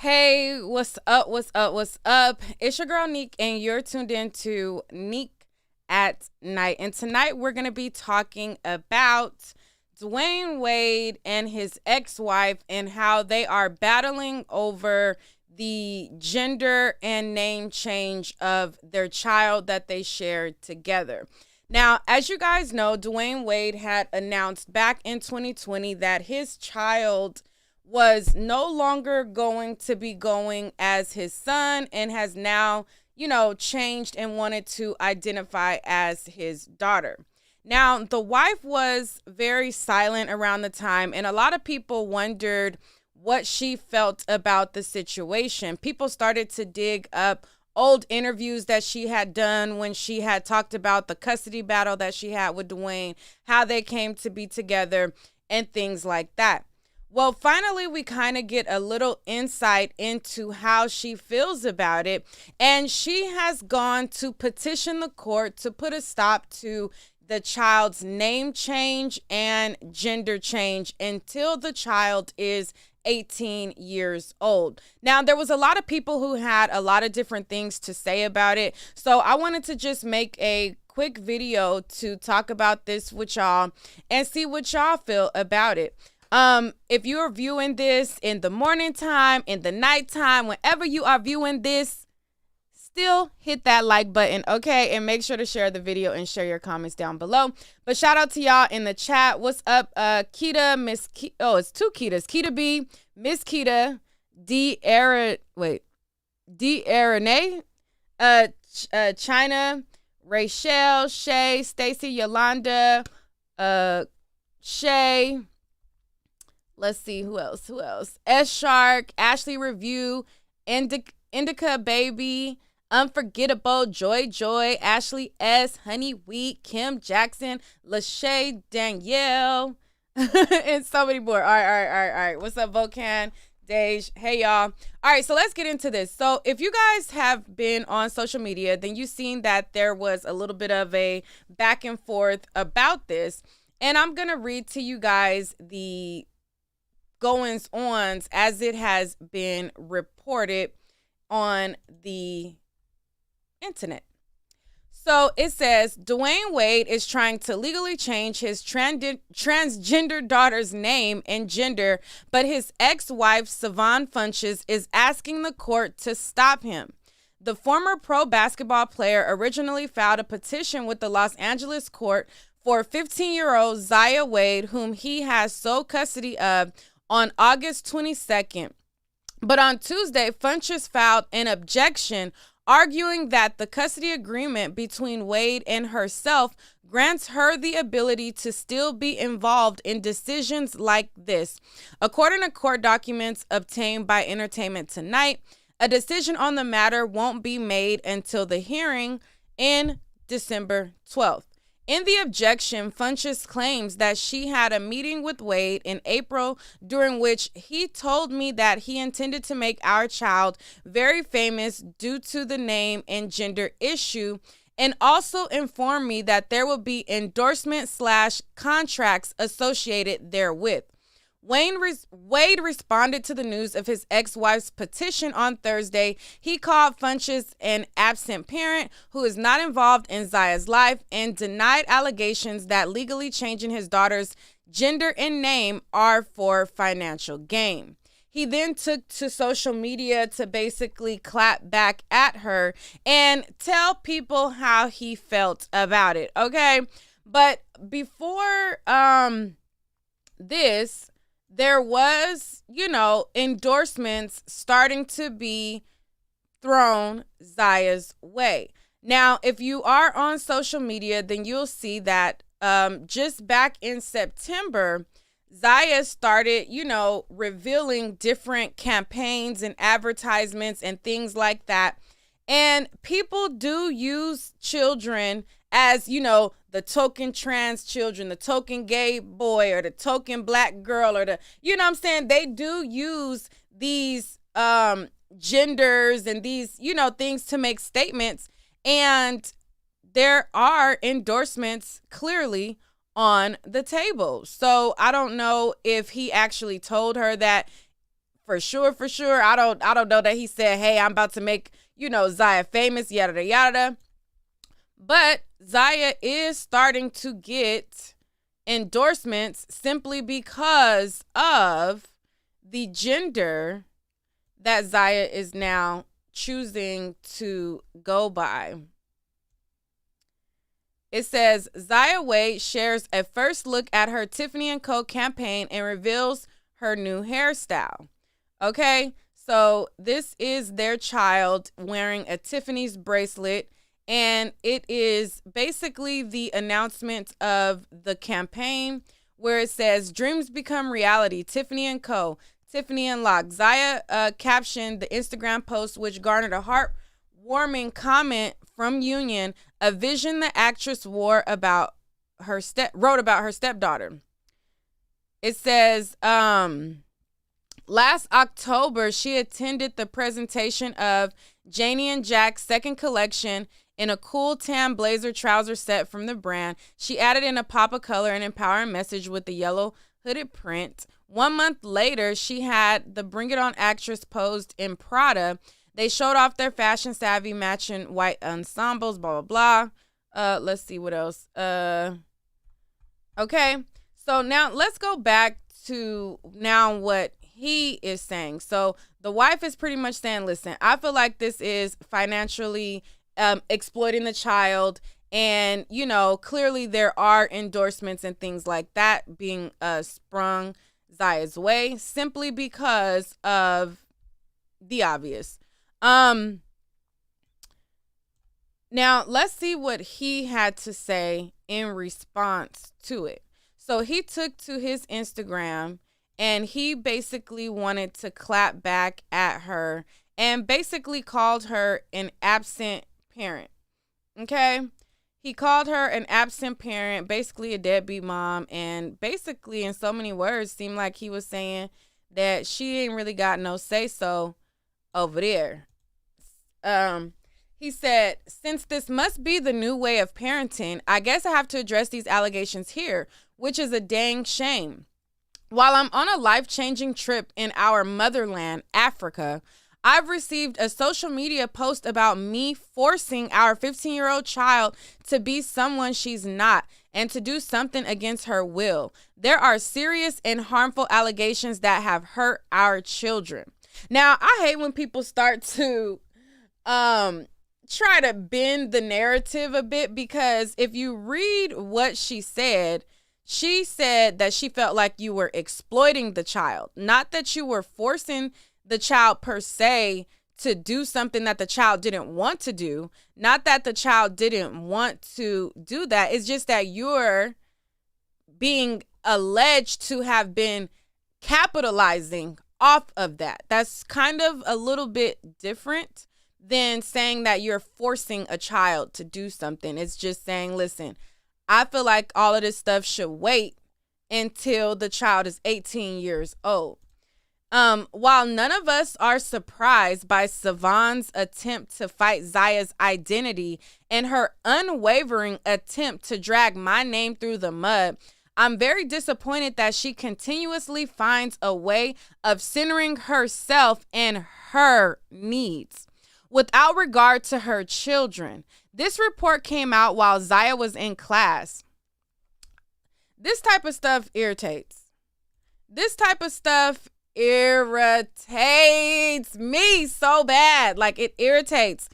Hey, what's up? What's up? What's up? It's your girl Neek, and you're tuned in to Neek at Night. And tonight we're going to be talking about Dwayne Wade and his ex wife and how they are battling over the gender and name change of their child that they shared together. Now, as you guys know, Dwayne Wade had announced back in 2020 that his child was no longer going to be going as his son and has now, changed and wanted to identify as his daughter. Now, the wife was very silent around the time, and a lot of people wondered what she felt about the situation. People started to dig up old interviews that she had done when she had talked about the custody battle that she had with Dwayne, how they came to be together, and things like that. Well, finally, we kind of get a little insight into how she feels about it. And she has gone to petition the court to put a stop to the child's name change and gender change until the child is 18 years old. Now, there was a lot of people who had a lot of different things to say about it. So I wanted to just make a quick video to talk about this with y'all and see what y'all feel about it. If you're viewing this in the morning time, in the nighttime, whenever you are viewing this, still hit that like button, okay? And make sure to share the video and share your comments down below. But shout out to y'all in the chat. What's up, Kita, Miss Ke- Oh, it's two Ketas. Kita B, Miss Kita, D. Arene, China, Rachel, Shay, Stacy, Yolanda, Shay. Let's see, who else? S Shark, Ashley Review, Indica Baby, Unforgettable, Joy, Ashley S, Honey Wheat, Kim Jackson, Lachey, Danielle, and so many more. All right. What's up, Vocan, Dej? Hey, y'all. All right, so let's get into this. So if you guys have been on social media, then you've seen that there was a little bit of a back and forth about this. And I'm going to read to you guys the goings ons as it has been reported on the internet. So it says Dwayne Wade is trying to legally change his transgender daughter's name and gender, but his ex-wife Savon Funches is asking the court to stop him. The former pro basketball player originally filed a petition with the Los Angeles court for 15-year-old Zaya Wade, whom he has sole custody of, on August 22nd. But on Tuesday, Funches filed an objection arguing that the custody agreement between Wade and herself grants her the ability to still be involved in decisions like this. According to court documents obtained by Entertainment Tonight, a decision on the matter won't be made until the hearing in December 12th. In the objection, Funches claims that she had a meeting with Wade in April during which he told me that he intended to make our child very famous due to the name and gender issue, and also informed me that there will be endorsement/contracts associated therewith. Wade responded to the news of his ex-wife's petition on Thursday. He called Funches an absent parent who is not involved in Zaya's life and denied allegations that legally changing his daughter's gender and name are for financial gain. He then took to social media to basically clap back at her and tell people how he felt about it, okay? But before this, there was, endorsements starting to be thrown Zaya's way. Now, if you are on social media, then you'll see that just back in September, Zaya started, revealing different campaigns and advertisements and things like that. And people do use children as, the token trans children, the token gay boy, or the token black girl, or they do use these genders and these, things to make statements. And there are endorsements clearly on the table. So I don't know if he actually told her that for sure, for sure. I don't know that he said, hey, I'm about to make, Zaya famous, yada, yada. But Zaya is starting to get endorsements simply because of the gender that Zaya is now choosing to go by. It says Zaya Wade shares a first look at her Tiffany & Co. campaign and reveals her new hairstyle. Okay, so this is their child wearing a Tiffany's bracelet, and it is basically the announcement of the campaign where it says dreams become reality, Tiffany & Co., Tiffany Unlocked. Zaya captioned the Instagram post, which garnered a heartwarming comment from Union, a vision the actress wrote about her stepdaughter. It says, last October, she attended the presentation of Janie and Jack's second collection in a cool tan blazer trouser set from the brand. She added in a pop of color and empowering message with the yellow hooded print. 1 month later, she had the Bring It On actress posed in Prada. They showed off their fashion savvy matching white ensembles, blah, blah, blah. Let's see what else. Okay, so now let's go back to now what he is saying. So the wife is pretty much saying, listen, I feel like this is financially exploiting the child. And, clearly there are endorsements and things like that being sprung Zaya's way simply because of the obvious. Now let's see what he had to say in response to it. So he took to his Instagram and he basically wanted to clap back at her and basically called her an absent parent. Okay? He called her an absent parent, basically a deadbeat mom, and basically in so many words seemed like he was saying that she ain't really got no say-so over there. He said, since this must be the new way of parenting, I guess I have to address these allegations here, which is a dang shame. While I'm on a life-changing trip in our motherland, Africa, I've received a social media post about me forcing our 15-year-old child to be someone she's not and to do something against her will. There are serious and harmful allegations that have hurt our children. Now, I hate when people start to try to bend the narrative a bit, because if you read what she said that she felt like you were exploiting the child, not that you were forcing the child per se to do something that the child didn't want to do, not that the child didn't want to do that. It's just that you're being alleged to have been capitalizing off of that. That's kind of a little bit different than saying that you're forcing a child to do something. It's just saying, listen, I feel like all of this stuff should wait until the child is 18 years old. While none of us are surprised by Savon's attempt to fight Zaya's identity and her unwavering attempt to drag my name through the mud, I'm very disappointed that she continuously finds a way of centering herself and her needs without regard to her children. This report came out while Zaya was in class. This type of stuff irritates. This type of stuff irritates me so bad. Like, it irritates.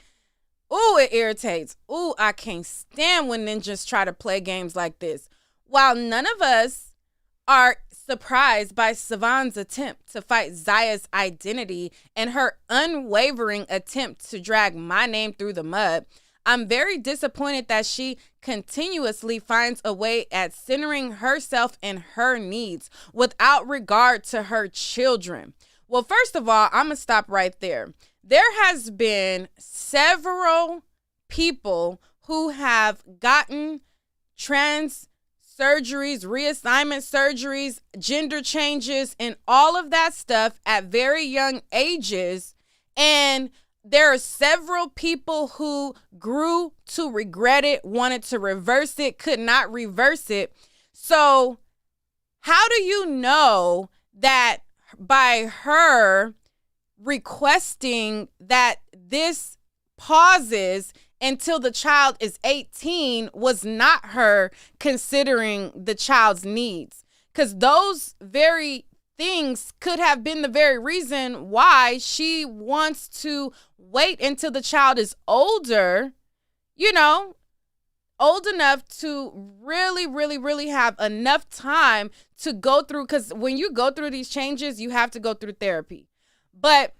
Ooh, it irritates. Ooh, I can't stand when ninjas try to play games like this. While none of us are surprised by Savon's attempt to fight Zaya's identity and her unwavering attempt to drag my name through the mud, I'm very disappointed that she continuously finds a way at centering herself and her needs without regard to her children. Well, first of all, I'm going to stop right there. There has been several people who have gotten trans surgeries, reassignment surgeries, gender changes, and all of that stuff at very young ages. And there are several people who grew to regret it, wanted to reverse it, could not reverse it. So how do you know that by her requesting that this pauses until the child is 18 was not her considering the child's needs. Because those very things could have been the very reason why she wants to wait until the child is older, old enough to really, really, really have enough time to go through. Because when you go through these changes, you have to go through therapy. But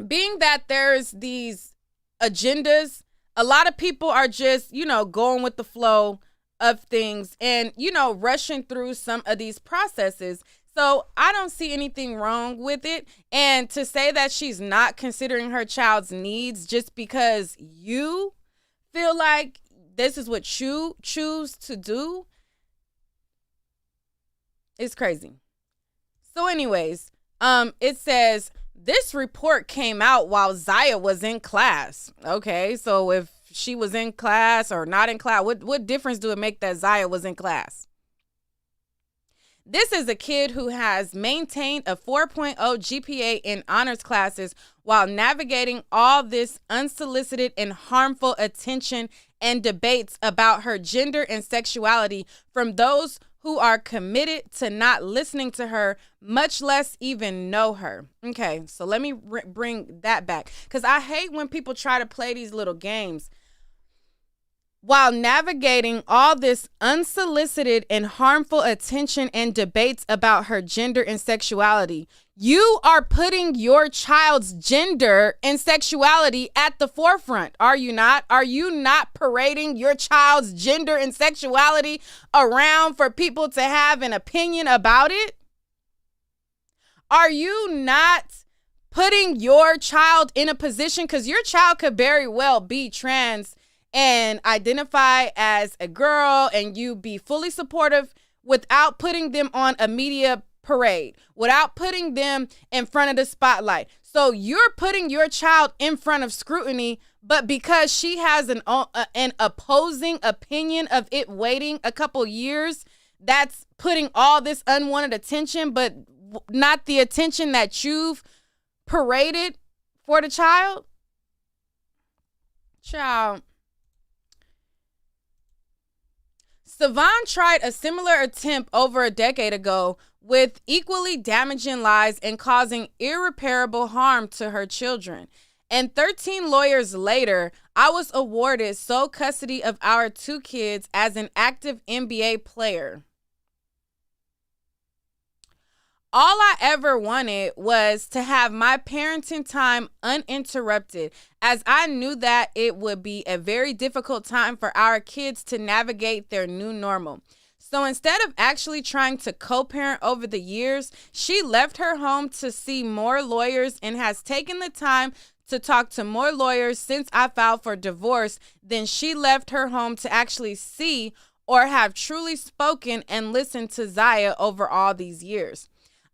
being that there's these agendas, a lot of people are just, going with the flow of things and, rushing through some of these processes. So I don't see anything wrong with it. And to say that she's not considering her child's needs just because you feel like this is what you choose to do is crazy. So anyways, it says this report came out while Zaya was in class. Okay, so if she was in class or not in class, what difference do it make that Zaya was in class? This is a kid who has maintained a 4.0 GPA in honors classes while navigating all this unsolicited and harmful attention and debates about her gender and sexuality from those who are committed to not listening to her, much less even know her. Okay, so let me bring that back, because I hate when people try to play these little games. While navigating all this unsolicited and harmful attention and debates about her gender and sexuality, you are putting your child's gender and sexuality at the forefront, are you not? Are you not parading your child's gender and sexuality around for people to have an opinion about it? Are you not putting your child in a position, because your child could very well be trans and identify as a girl, and you be fully supportive without putting them on a media parade, without putting them in front of the spotlight. So you're putting your child in front of scrutiny, but because she has an opposing opinion of it waiting a couple years, that's putting all this unwanted attention, but not the attention that you've paraded for the child. Child. Savon tried a similar attempt over a decade ago with equally damaging lies and causing irreparable harm to her children. And 13 lawyers later, I was awarded sole custody of our 2 kids as an active NBA player. All I ever wanted was to have my parenting time uninterrupted, as I knew that it would be a very difficult time for our kids to navigate their new normal. So instead of actually trying to co-parent over the years, she left her home to see more lawyers and has taken the time to talk to more lawyers since I filed for divorce than she left her home to actually see or have truly spoken and listened to Zaya over all these years.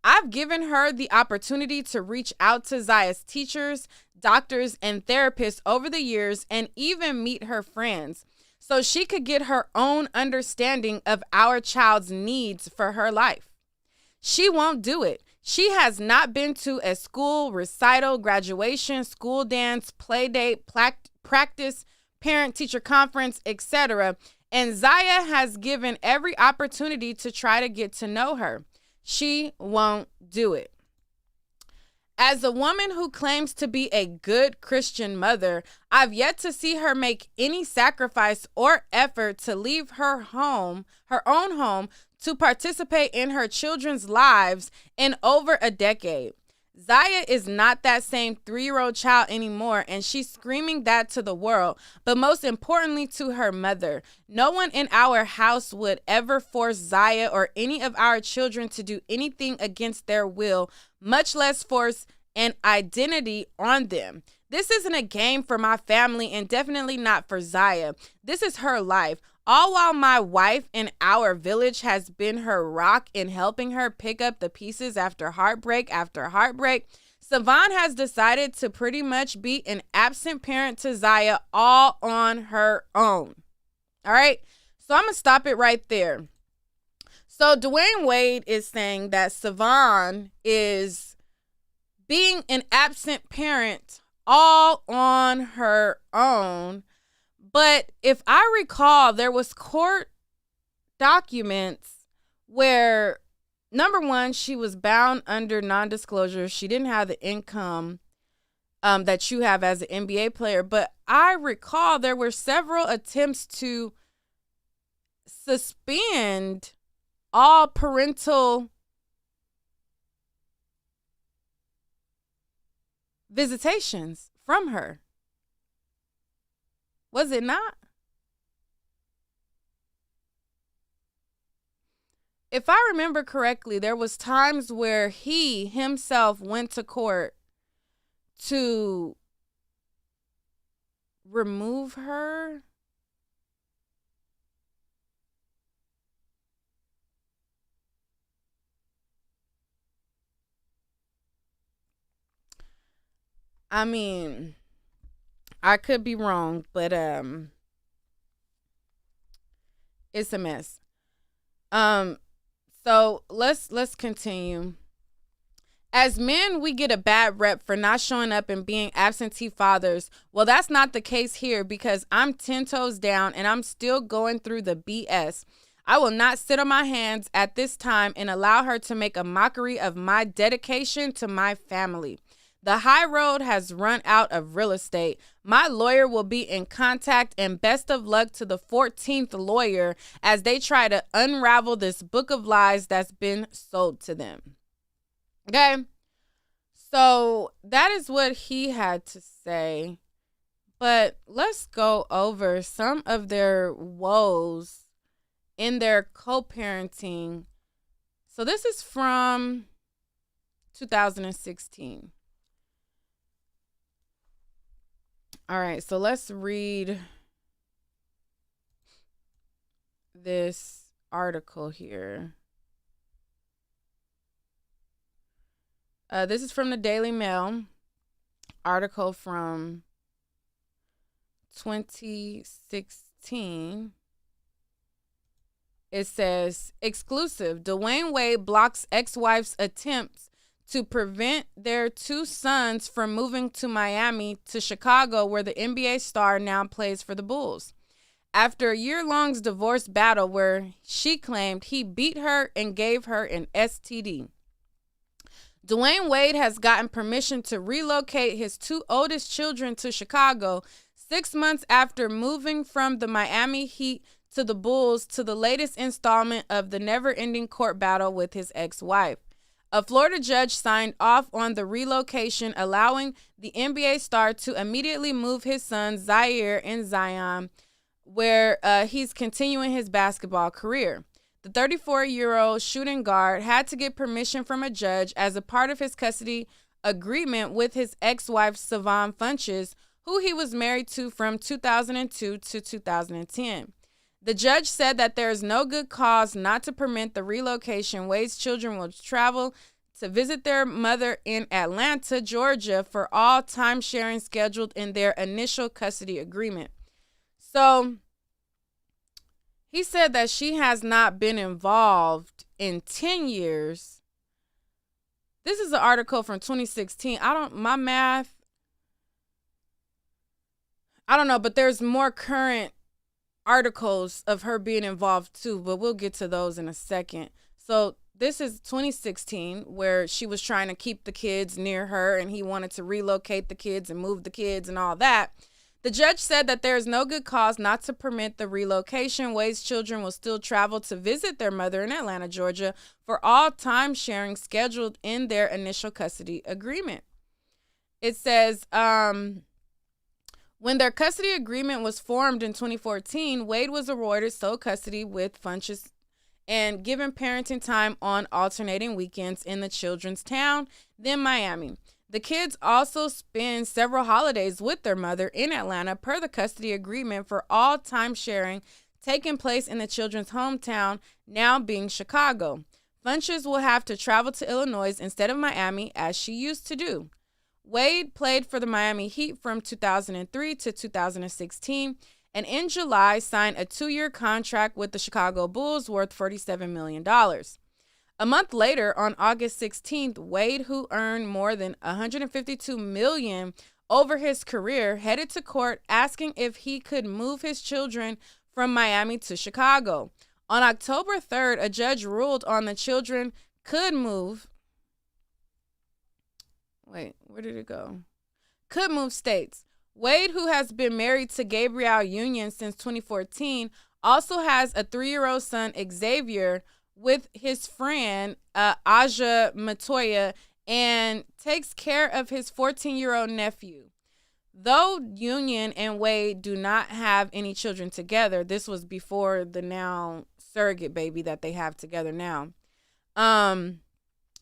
I've given her the opportunity to reach out to Zaya's teachers, doctors, and therapists over the years and even meet her friends so she could get her own understanding of our child's needs for her life. She won't do it. She has not been to a school recital, graduation, school dance, play date, practice, parent-teacher conference, etc. And Zaya has given every opportunity to try to get to know her. She won't do it. As a woman who claims to be a good Christian mother, I've yet to see her make any sacrifice or effort to leave her own home, to participate in her children's lives in over a decade. Zaya is not that same 3-year-old child anymore, and she's screaming that to the world, but most importantly to her mother. No one in our house would ever force Zaya or any of our children to do anything against their will, much less force an identity on them. This isn't a game for my family and definitely not for Zaya. This is her life. All while my wife in our village has been her rock in helping her pick up the pieces after heartbreak, Savon has decided to pretty much be an absent parent to Zaya all on her own. All right, so I'm going to stop it right there. So So Dwayne Wade is saying that Savon is being an absent parent all on her own. But if I recall, there was court documents where, number one, she was bound under non-disclosure. She didn't have the income that you have as an NBA player. But I recall there were several attempts to suspend all parental visitations from her. Was it not? If I remember correctly, there was times where he himself went to court to remove her. I mean, I could be wrong, but it's a mess. So let's continue. As men, we get a bad rep for not showing up and being absentee fathers. Well, that's not the case here because I'm 10 toes down and I'm still going through the BS. I will not sit on my hands at this time and allow her to make a mockery of my dedication to my family. The high road has run out of real estate. My lawyer will be in contact, and best of luck to the 14th lawyer as they try to unravel this book of lies that's been sold to them. Okay? So that is what he had to say. But let's go over some of their woes in their co-parenting. So this is from 2016. All right, so let's read this article here. This is from the Daily Mail, article from 2016. It says, exclusive, Dwayne Wade blocks ex-wife's attempts to prevent their two sons from moving to Miami to Chicago, where the NBA star now plays for the Bulls. After a year-long divorce battle where she claimed he beat her and gave her an STD, Dwayne Wade has gotten permission to relocate his two oldest children to Chicago 6 months after moving from the Miami Heat to the Bulls, to the latest installment of the never-ending court battle with his ex-wife. A Florida judge signed off on the relocation, allowing the NBA star to immediately move his sons Zaire and Zion, where he's continuing his basketball career. The 34-year-old shooting guard had to get permission from a judge as a part of his custody agreement with his ex-wife, Savon Funches, who he was married to from 2002 to 2010. The judge said that there is no good cause not to permit the relocation. Wade's children will travel to visit their mother in Atlanta, Georgia, for all time sharing scheduled in their initial custody agreement. So he said that she has not been involved in 10 years. This is an article from 2016. My math, I don't know, but there's more current articles of her being involved too, but we'll get to those in a second. So this is 2016, where she was trying to keep the kids near her and he wanted to relocate the kids and move the kids and all that. The judge said that there is no good cause not to permit the relocation. Wade's children will still travel to visit their mother in Atlanta, Georgia, for all time sharing scheduled in their initial custody agreement. It says, when their custody agreement was formed in 2014, Wade was awarded sole custody with Funches and given parenting time on alternating weekends in the children's town, then Miami. The kids also spend several holidays with their mother in Atlanta per the custody agreement, for all time sharing taking place in the children's hometown, now being Chicago. Funches will have to travel to Illinois instead of Miami, as she used to do. Wade played for the Miami Heat from 2003 to 2016 and in July signed a 2-year contract with the Chicago Bulls worth $47 million. A month later, on August 16th, Wade, who earned more than $152 million over his career, headed to court asking if he could move his children from Miami to Chicago. On October 3rd, a judge ruled on the children could move. Wait, where did it go? Could move states. Wade, who has been married to Gabrielle Union since 2014, also has a 3-year-old son, Xavier, with his friend Aja Matoya, and takes care of his 14-year-old nephew. Though Union and Wade do not have any children together, this was before the now surrogate baby that they have together now.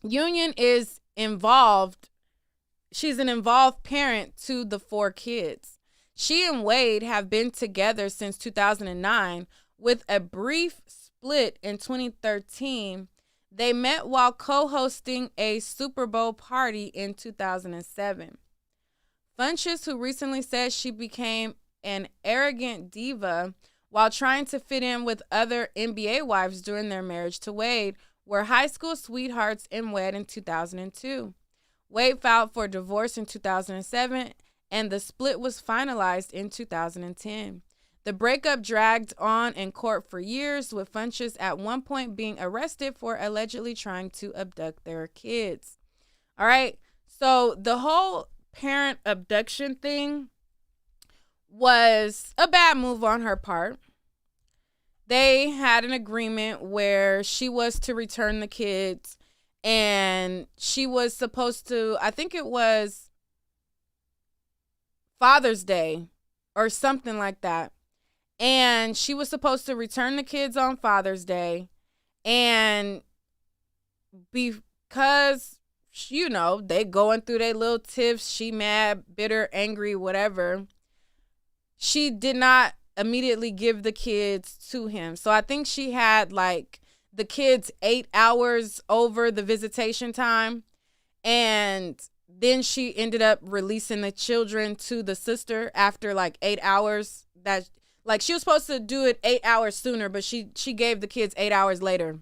Union is involved. She's an involved parent to the 4 kids. She and Wade have been together since 2009, with a brief split in 2013. They met while co-hosting a Super Bowl party in 2007. Funches, who recently said she became an arrogant diva while trying to fit in with other NBA wives during their marriage to Wade, were high school sweethearts and wed in 2002. Wade filed for divorce in 2007, and the split was finalized in 2010. The breakup dragged on in court for years, with Funches at one point being arrested for allegedly trying to abduct their kids. All right, so the whole parent abduction thing was a bad move on her part. They had an agreement where she was to return the kids, and she was supposed to, I think it was Father's Day or something like that. And she was supposed to return the kids on Father's Day. And because, you know, they going through their little tiffs, she mad, bitter, angry, whatever, she did not immediately give the kids to him. So I think she had like the kids 8 hours over the visitation time, and then she ended up releasing the children to the sister after like 8 hours. That, like, she was supposed to do it 8 hours sooner, but she gave the kids 8 hours later.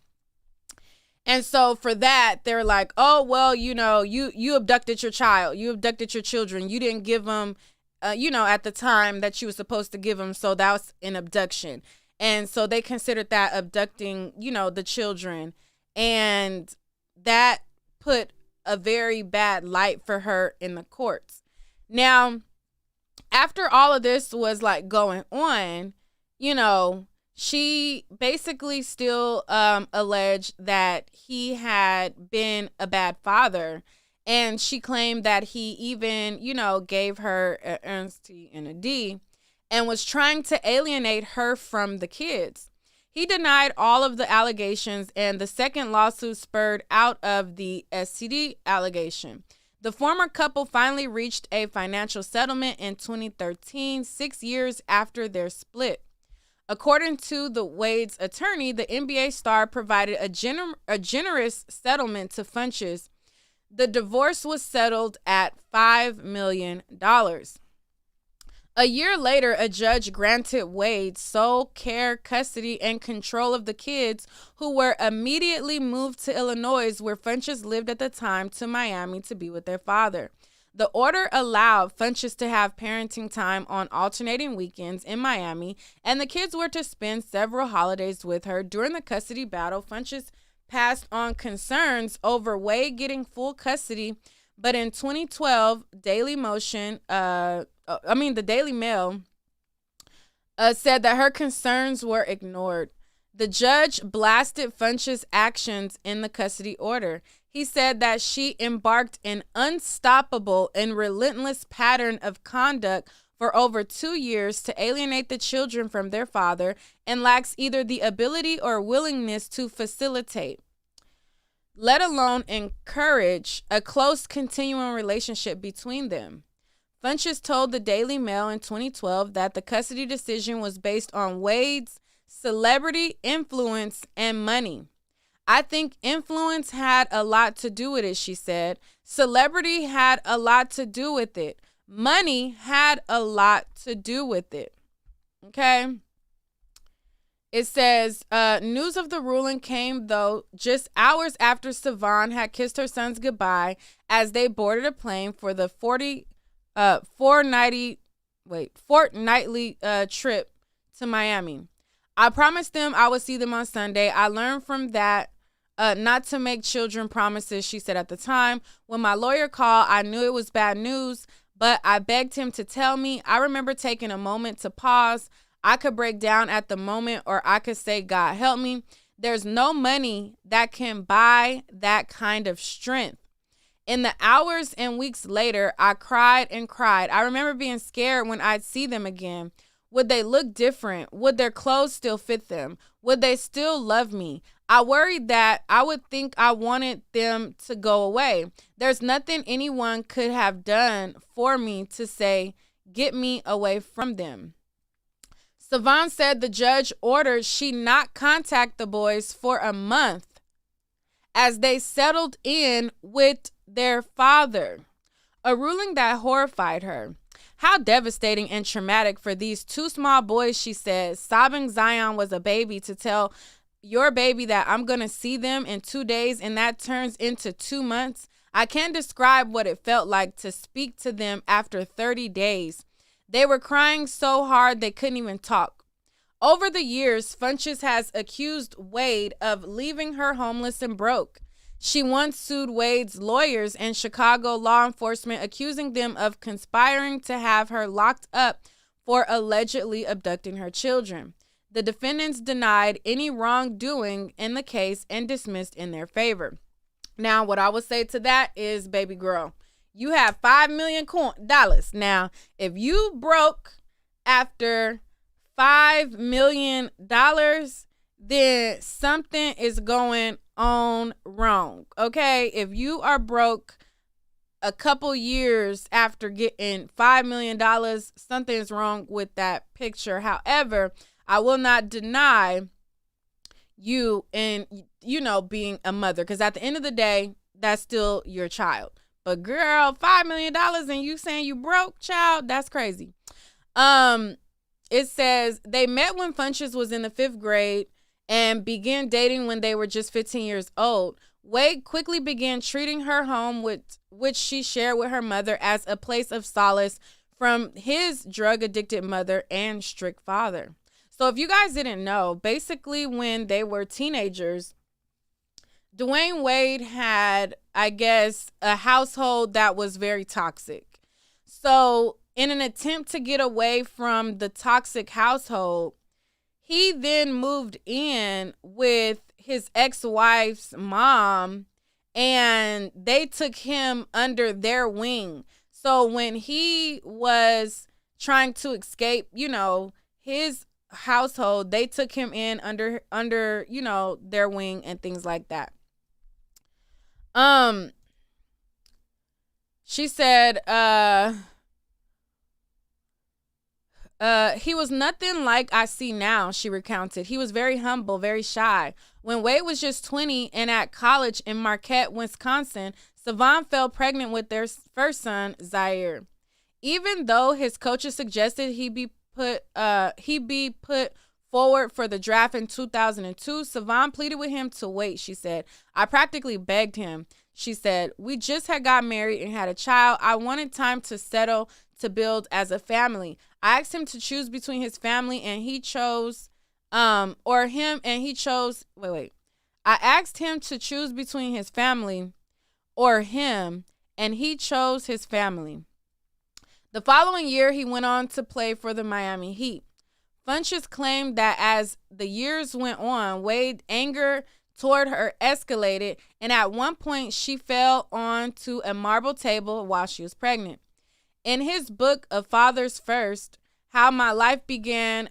And so for that, they're like, oh, well, you know, you abducted your child, you abducted your children, you didn't give them at the time that you were supposed to give them, so that was an abduction. And so they considered that abducting, the children. And that put a very bad light for her in the courts. Now, after all of this was like going on, she basically still alleged that he had been a bad father. And she claimed that he even, gave her an Ernst T and a D, and was trying to alienate her from the kids. He denied all of the allegations, and the second lawsuit spurred out of the STD allegation. The former couple finally reached a financial settlement in 2013, 6 years after their split. According to the Wade's attorney, the NBA star provided a generous settlement to Funches. The divorce was settled at $5 million. A year later, a judge granted Wade sole care, custody, and control of the kids, who were immediately moved to Illinois, where Funches lived at the time, to Miami to be with their father. The order allowed Funches to have parenting time on alternating weekends in Miami, and the kids were to spend several holidays with her. During the custody battle, Funches passed on concerns over Wade getting full custody, but in 2012, the Daily Mail said that her concerns were ignored. The judge blasted Funches' actions in the custody order. He said that she embarked an unstoppable and relentless pattern of conduct for over 2 years to alienate the children from their father, and lacks either the ability or willingness to facilitate, let alone encourage, a close continuing relationship between them. Funches told the Daily Mail in 2012 that the custody decision was based on Wade's celebrity, influence, and money. I think influence had a lot to do with it, she said. Celebrity had a lot to do with it. Money had a lot to do with it. Okay. It says, news of the ruling came, though, just hours after Savon had kissed her sons goodbye as they boarded a plane for the fortnightly trip to Miami. I promised them I would see them on Sunday. I learned from that not to make children promises, she said at the time. When my lawyer called, I knew it was bad news, but I begged him to tell me. I remember taking a moment to pause. I could break down at the moment, or I could say, God help me. There's no money that can buy that kind of strength. In the hours and weeks later, I cried and cried. I remember being scared when I'd see them again. Would they look different? Would their clothes still fit them? Would they still love me? I worried that I would think I wanted them to go away. There's nothing anyone could have done for me to say, get me away from them. Savon said the judge ordered she not contact the boys for a month as they settled in with their father, a ruling that horrified her. How devastating and traumatic for these two small boys, she said. Sobbing Zion was a baby to tell your baby that I'm going to see them in 2 days and that turns into 2 months. I can't describe what it felt like to speak to them after 30 days. They were crying so hard they couldn't even talk. Over the years, Funches has accused Wade of leaving her homeless and broke. She once sued Wade's lawyers and Chicago law enforcement, accusing them of conspiring to have her locked up for allegedly abducting her children. The defendants denied any wrongdoing in the case and dismissed in their favor. Now, what I would say to that is, baby girl, you have $5 million. Now, if you broke after $5 million, then something is going on wrong. Okay? If you are broke a couple years after getting $5 million, something's wrong with that picture. However, I will not deny you and, being a mother, because at the end of the day, that's still your child. But girl, $5 million and you saying you broke, child, that's crazy. It says they met when Funches was in the 5th grade and began dating when they were just 15 years old. Wade quickly began treating her home, which she shared with her mother, as a place of solace from his drug-addicted mother and strict father. So if you guys didn't know, basically when they were teenagers, Dwayne Wade had, I guess, a household that was very toxic. So in an attempt to get away from the toxic household, he then moved in with his ex-wife's mom, and they took him under their wing. So when he was trying to escape, his household, they took him in under their wing and things like that. She said, he was nothing like I see now, she recounted. He was very humble, very shy. When Wade was just 20 and at college in Marquette, Wisconsin, Savon fell pregnant with their first son, Zaire. Even though his coaches suggested he be put forward for the draft in 2002, Savon pleaded with him to wait, she said. I practically begged him. She said, we just had got married and had a child. I wanted time to settle, to build as a family. I asked him to choose between his family and he chose, I asked him to choose between his family or him, and he chose his family. The following year, he went on to play for the Miami Heat. Funches claimed that as the years went on, Wade's anger toward her escalated, and at one point, she fell onto a marble table while she was pregnant. In his book, A Father's First, How My Life Became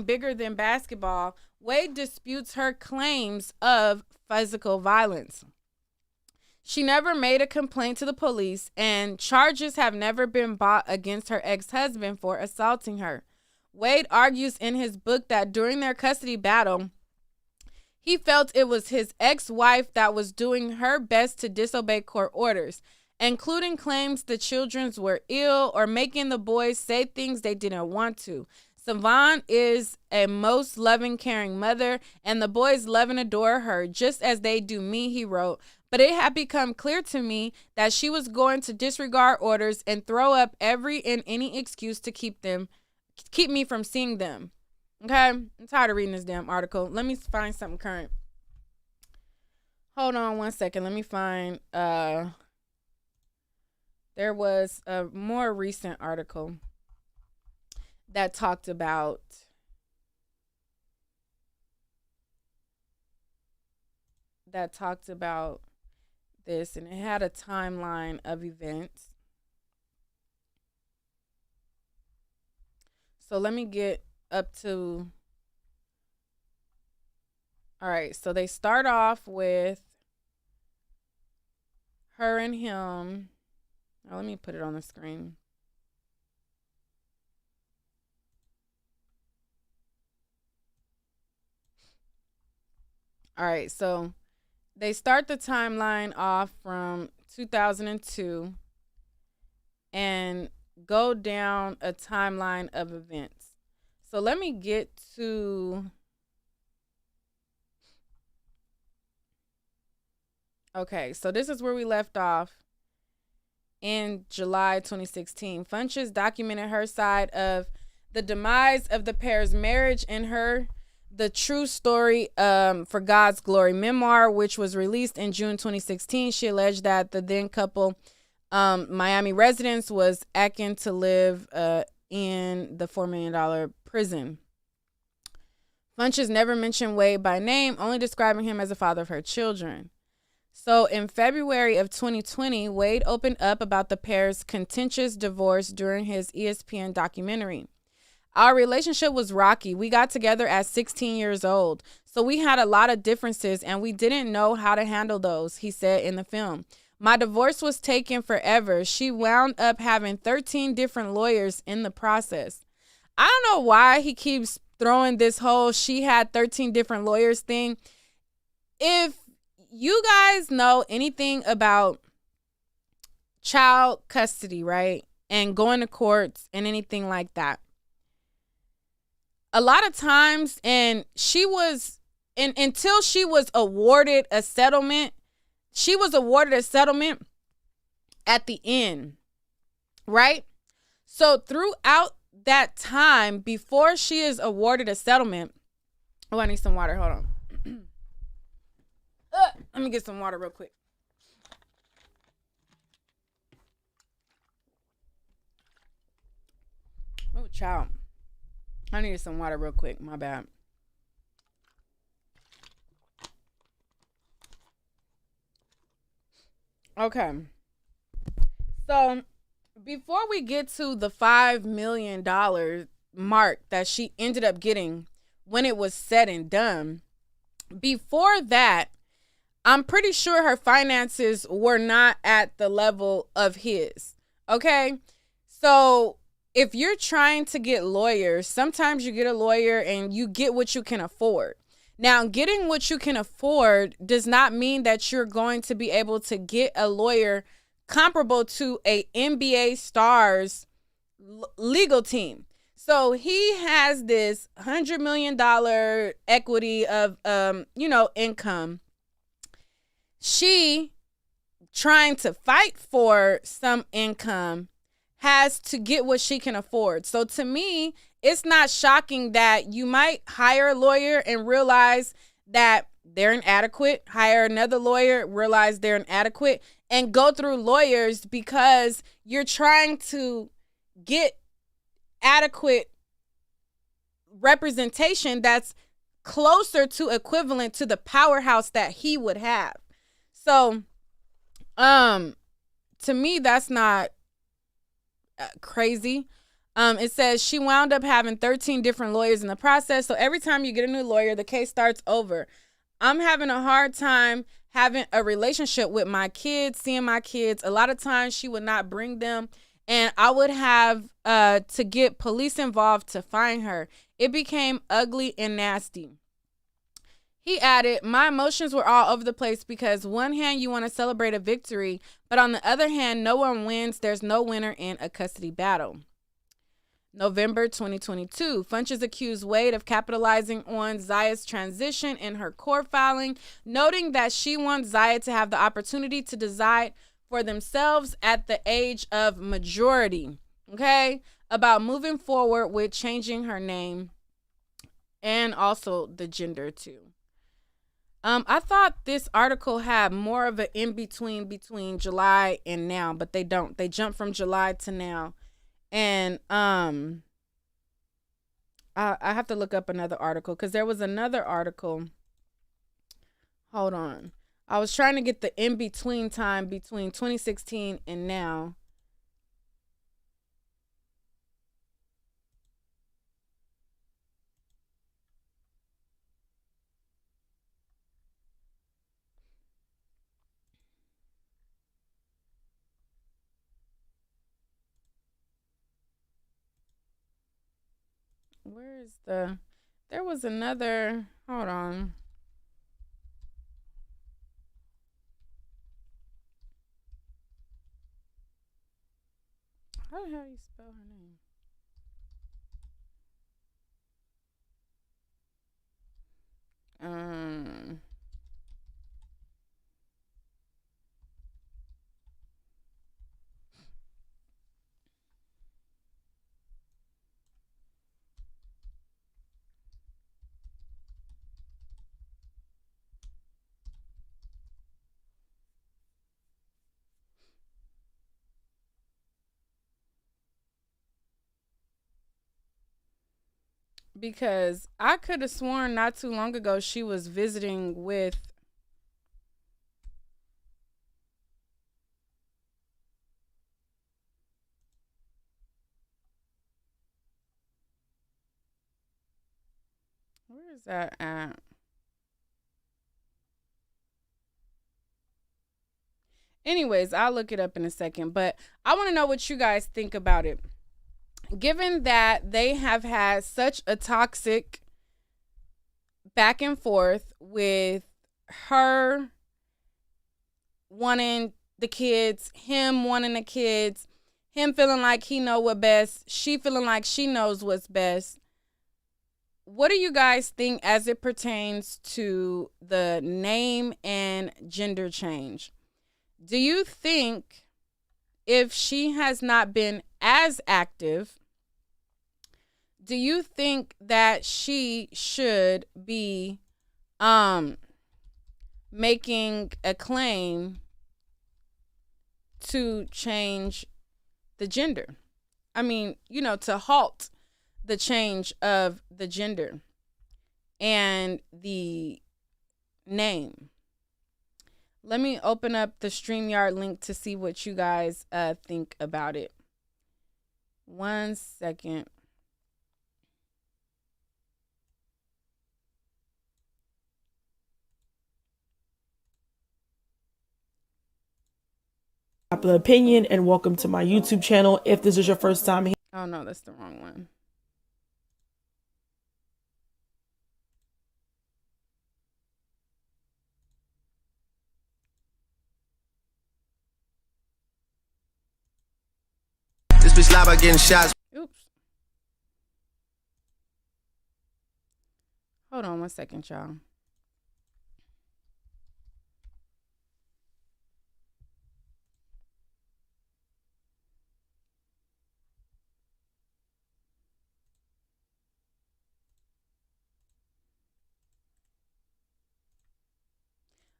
Bigger Than Basketball, Wade disputes her claims of physical violence. She never made a complaint to the police, and charges have never been brought against her ex-husband for assaulting her. Wade argues in his book that during their custody battle, he felt it was his ex-wife that was doing her best to disobey court orders, including claims the children were ill or making the boys say things they didn't want to. Savon is a most loving, caring mother, and the boys love and adore her, just as they do me, he wrote. But it had become clear to me that she was going to disregard orders and throw up every and any excuse to keep me from seeing them. Okay? I'm tired of reading this damn article. Let me find something current. Hold on one second. Let me find there was a more recent article that talked about this, and it had a timeline of events. So let me get up to, all right, so they start off with her and him. Now let me put it on the screen. All right, so they start the timeline off from 2002 and go down a timeline of events. So let me get to, okay, so this is where we left off in July 2016. Funches documented her side of the demise of the pair's marriage in her The True Story for God's Glory memoir, which was released in June 2016. She alleged that the then couple Miami residence was acting to live in the $4 million prison. Funches never mentioned Wade by name, only describing him as the father of her children. So in February of 2020, Wade opened up about the pair's contentious divorce during his ESPN documentary. Our relationship was rocky. We got together at 16 years old, so we had a lot of differences and we didn't know how to handle those, he said in the film. My divorce was taking forever. She wound up having 13 different lawyers in the process. I don't know why he keeps throwing this whole she had 13 different lawyers thing. If you guys know anything about child custody, right, and going to courts and anything like that, a lot of times, and she was, and until she was awarded a settlement, she was awarded a settlement at the end, right? So throughout that time, before she is awarded a settlement, oh, I need some water. Hold on. Let me get some water real quick. Oh, child. I needed some water real quick. My bad. Okay. So before we get to the $5 million mark that she ended up getting when it was said and done, before that, I'm pretty sure her finances were not at the level of his. Okay? So if you're trying to get lawyers, sometimes you get a lawyer and you get what you can afford. Now, getting what you can afford does not mean that you're going to be able to get a lawyer comparable to a NBA star's legal team. So he has this $100 million equity of, income. She, trying to fight for some income, has to get what she can afford. So to me, it's not shocking that you might hire a lawyer and realize that they're inadequate, hire another lawyer, realize they're inadequate, and go through lawyers because you're trying to get adequate representation that's closer to equivalent to the powerhouse that he would have. So, to me, that's not crazy. It says she wound up having 13 different lawyers in the process. So every time you get a new lawyer, the case starts over. I'm having a hard time having a relationship with my kids, seeing my kids. A lot of times she would not bring them, and I would have to get police involved to find her. It became ugly and nasty. He added, my emotions were all over the place because one hand you want to celebrate a victory, but on the other hand, no one wins. There's no winner in a custody battle. November 2022. Funches accused Wade of capitalizing on Zaya's transition in her court filing, noting that she wants Zaya to have the opportunity to decide for themselves at the age of majority, okay, about moving forward with changing her name and also the gender too. I thought this article had more of an in between July and now, but they don't. They jump from July to now. And I have to look up another article because there was another article. Hold on. I was trying to get the in between time between 2016 and now. Where is the, there was another, hold on. How the hell you spell her name? Because I could have sworn not too long ago she was visiting with, where is that at? Anyways, I'll look it up in a second, but I want to know what you guys think about it. Given that they have had such a toxic back and forth with her wanting the kids, him wanting the kids, him feeling like he know what best, she feeling like she knows what's best. What do you guys think as it pertains to the name and gender change? Do you think if she has not been as active, do you think that she should be making a claim to change the gender? I mean, to halt the change of the gender and the name. Let me open up the StreamYard link to see what you guys think about it. 1 second. Popular opinion, and welcome to my YouTube channel. If this is your first time here. Oh no, that's the wrong one. This bitch live by getting shots. Oops. Hold on 1 second, y'all.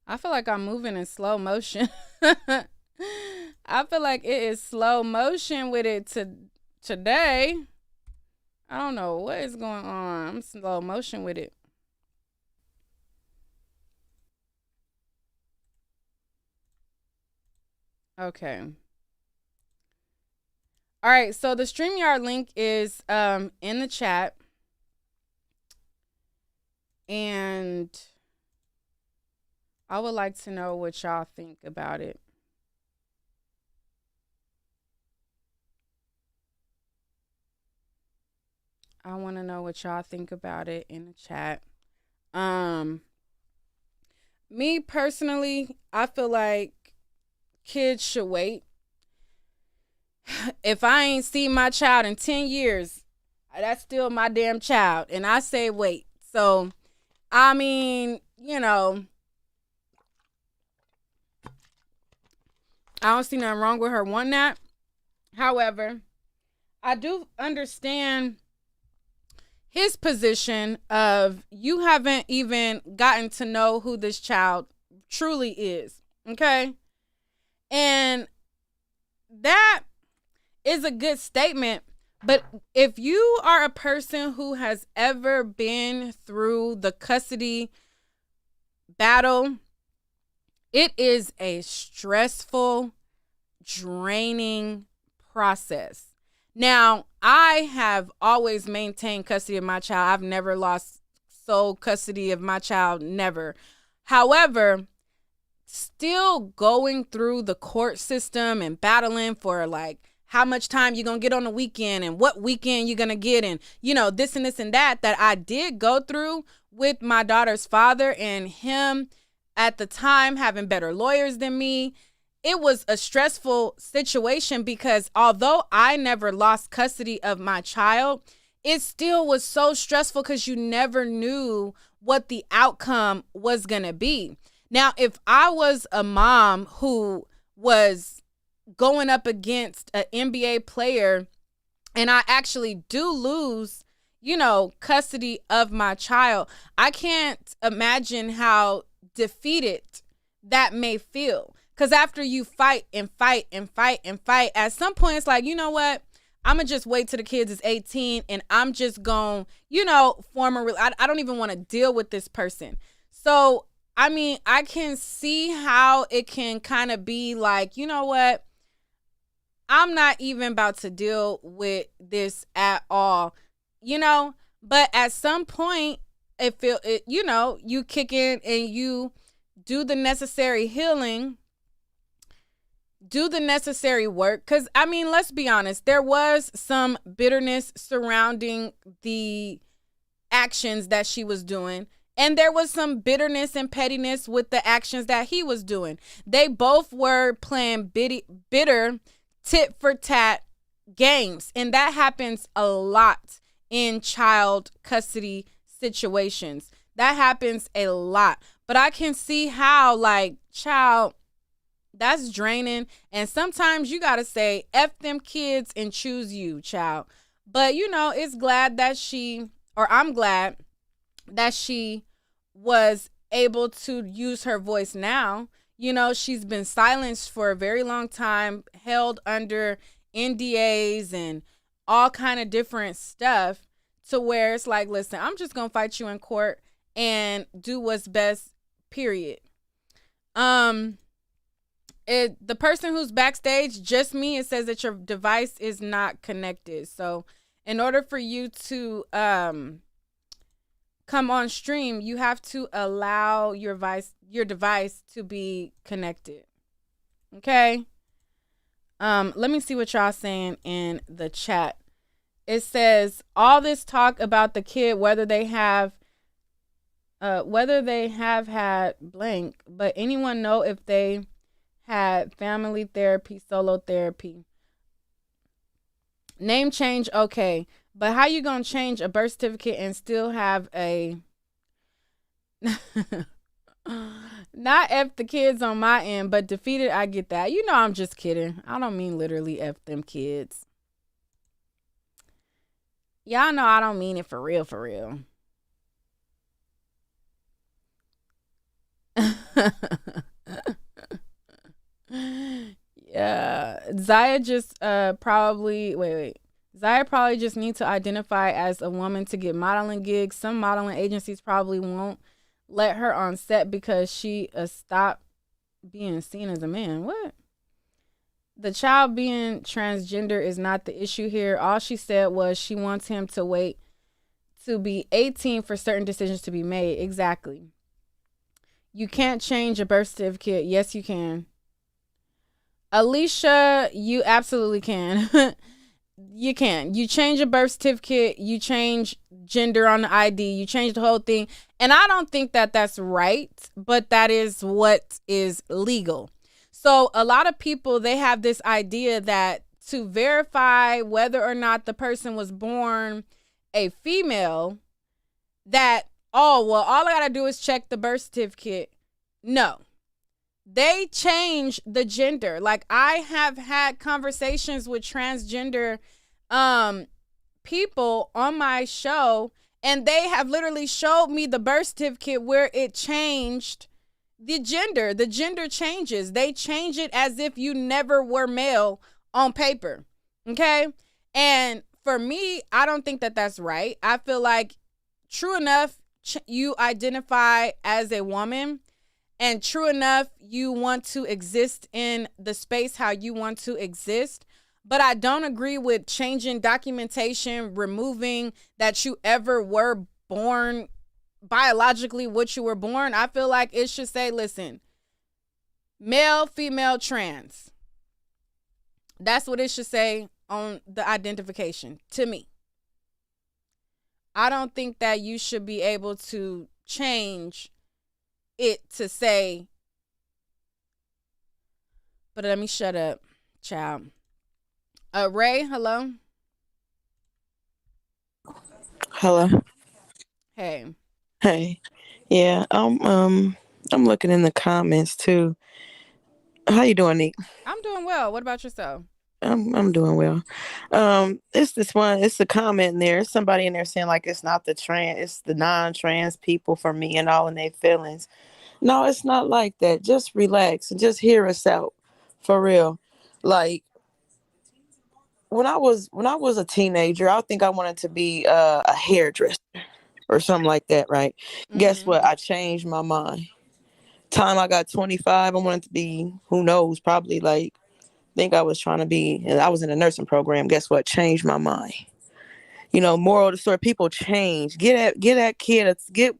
I feel like I'm moving in slow motion. I feel like it is slow motion with it today. I don't know what is going on. I'm slow motion with it. Okay. All right, so the StreamYard link is in the chat. And I would like to know what y'all think about it. I want to know what y'all think about it in the chat. Me personally, I feel like kids should wait. If I ain't seen my child in 10 years That's still my damn child. And I say wait. So, I mean, I don't see nothing wrong with her wanting that. However, I do understand his position of you haven't even gotten to know who this child truly is. Okay? And that is a good statement. But if you are a person who has ever been through the custody battle, it is a stressful, draining process. Now, I have always maintained custody of my child. I've never lost sole custody of my child, never. However, still going through the court system and battling for like how much time you're going to get on the weekend and what weekend you're going to get and, this and this and that I did go through with my daughter's father and him at the time having better lawyers than me. It was a stressful situation because although I never lost custody of my child, it still was so stressful because you never knew what the outcome was going to be. Now, if I was a mom who was going up against an NBA player and I actually do lose, custody of my child, I can't imagine how defeated that may feel. Because after you fight and fight and fight and fight, at some point it's like, you know what? I'm going to just wait till the kids is 18 and I'm just going, form I don't even want to deal with this person. So, I mean, I can see how it can kind of be like, you know what? I'm not even about to deal with this at all, but at some point you kick in and you do the necessary healing, do the necessary work. Because, I mean, let's be honest, there was some bitterness surrounding the actions that she was doing. And there was some bitterness and pettiness with the actions that he was doing. They both were playing bitter tit for tat games. And that happens a lot in child custody situations. That happens a lot. But I can see how, like, child, that's draining. And sometimes you got to say, F them kids and choose you, child. But, it's glad that I'm glad that she was able to use her voice now. She's been silenced for a very long time, held under NDAs and all kind of different stuff to where it's like, listen, I'm just going to fight you in court and do what's best, period. The person who's backstage, just me, it says that your device is not connected. So in order for you to come on stream, you have to allow your device to be connected. Okay? Let me see what y'all saying in the chat. It says all this talk about the kid, whether they have had blank, but anyone know if they had family therapy, solo therapy? Name change, okay. But how you gonna change a birth certificate and still have a not F the kids on my end, but defeated, I get that. I'm just kidding. I don't mean literally F them kids. Y'all know I don't mean it for real, for real. Yeah. Zaya just probably Zaya probably just needs to identify as a woman to get modeling gigs. Some modeling agencies probably won't let her on set because she stopped being seen as a man. What? The child being transgender is not the issue here. All she said was she wants him to wait to be 18 for certain decisions to be made. Exactly. You can't change a birth certificate. Yes, you can. Alicia, you absolutely can. You can. You change a birth certificate. You change gender on the ID. You change the whole thing. And I don't think that that's right, but that is what is legal. So a lot of people, they have this idea that to verify whether or not the person was born a female that, oh, well, all I got to do is check the birth certificate. No. They change the gender. Like, I have had conversations with transgender people on my show, and they have literally showed me the birth certificate where it changed the gender. The gender changes. They change it as if you never were male on paper. Okay? And for me, I don't think that that's right. I feel like, true enough, you identify as a woman, and true enough, you want to exist in the space how you want to exist. But I don't agree with changing documentation, removing that you ever were born biologically what you were born. I feel like it should say, listen, male, female, trans. That's what it should say on the identification to me. I don't think that you should be able to change it to say, but let me shut up, child. Ray, hello. Hello. Hey. Hey. Yeah, I'm looking in the comments too. How you doing, Nick? I'm doing well. What about yourself? I'm doing well. It's a comment in there. It's somebody in there saying like it's not it's the non-trans people for me and all in their feelings. No, it's not like that. Just relax and just hear us out. For real. Like when I was a teenager, I think I wanted to be a hairdresser or something like that, right? Mm-hmm. Guess what? I changed my mind. Time I got 25, I wanted to be, who knows, probably like, think I was trying to be, and I was in a nursing program. Guess what? Changed my mind. You know, moral of the story, people change. Let that kid get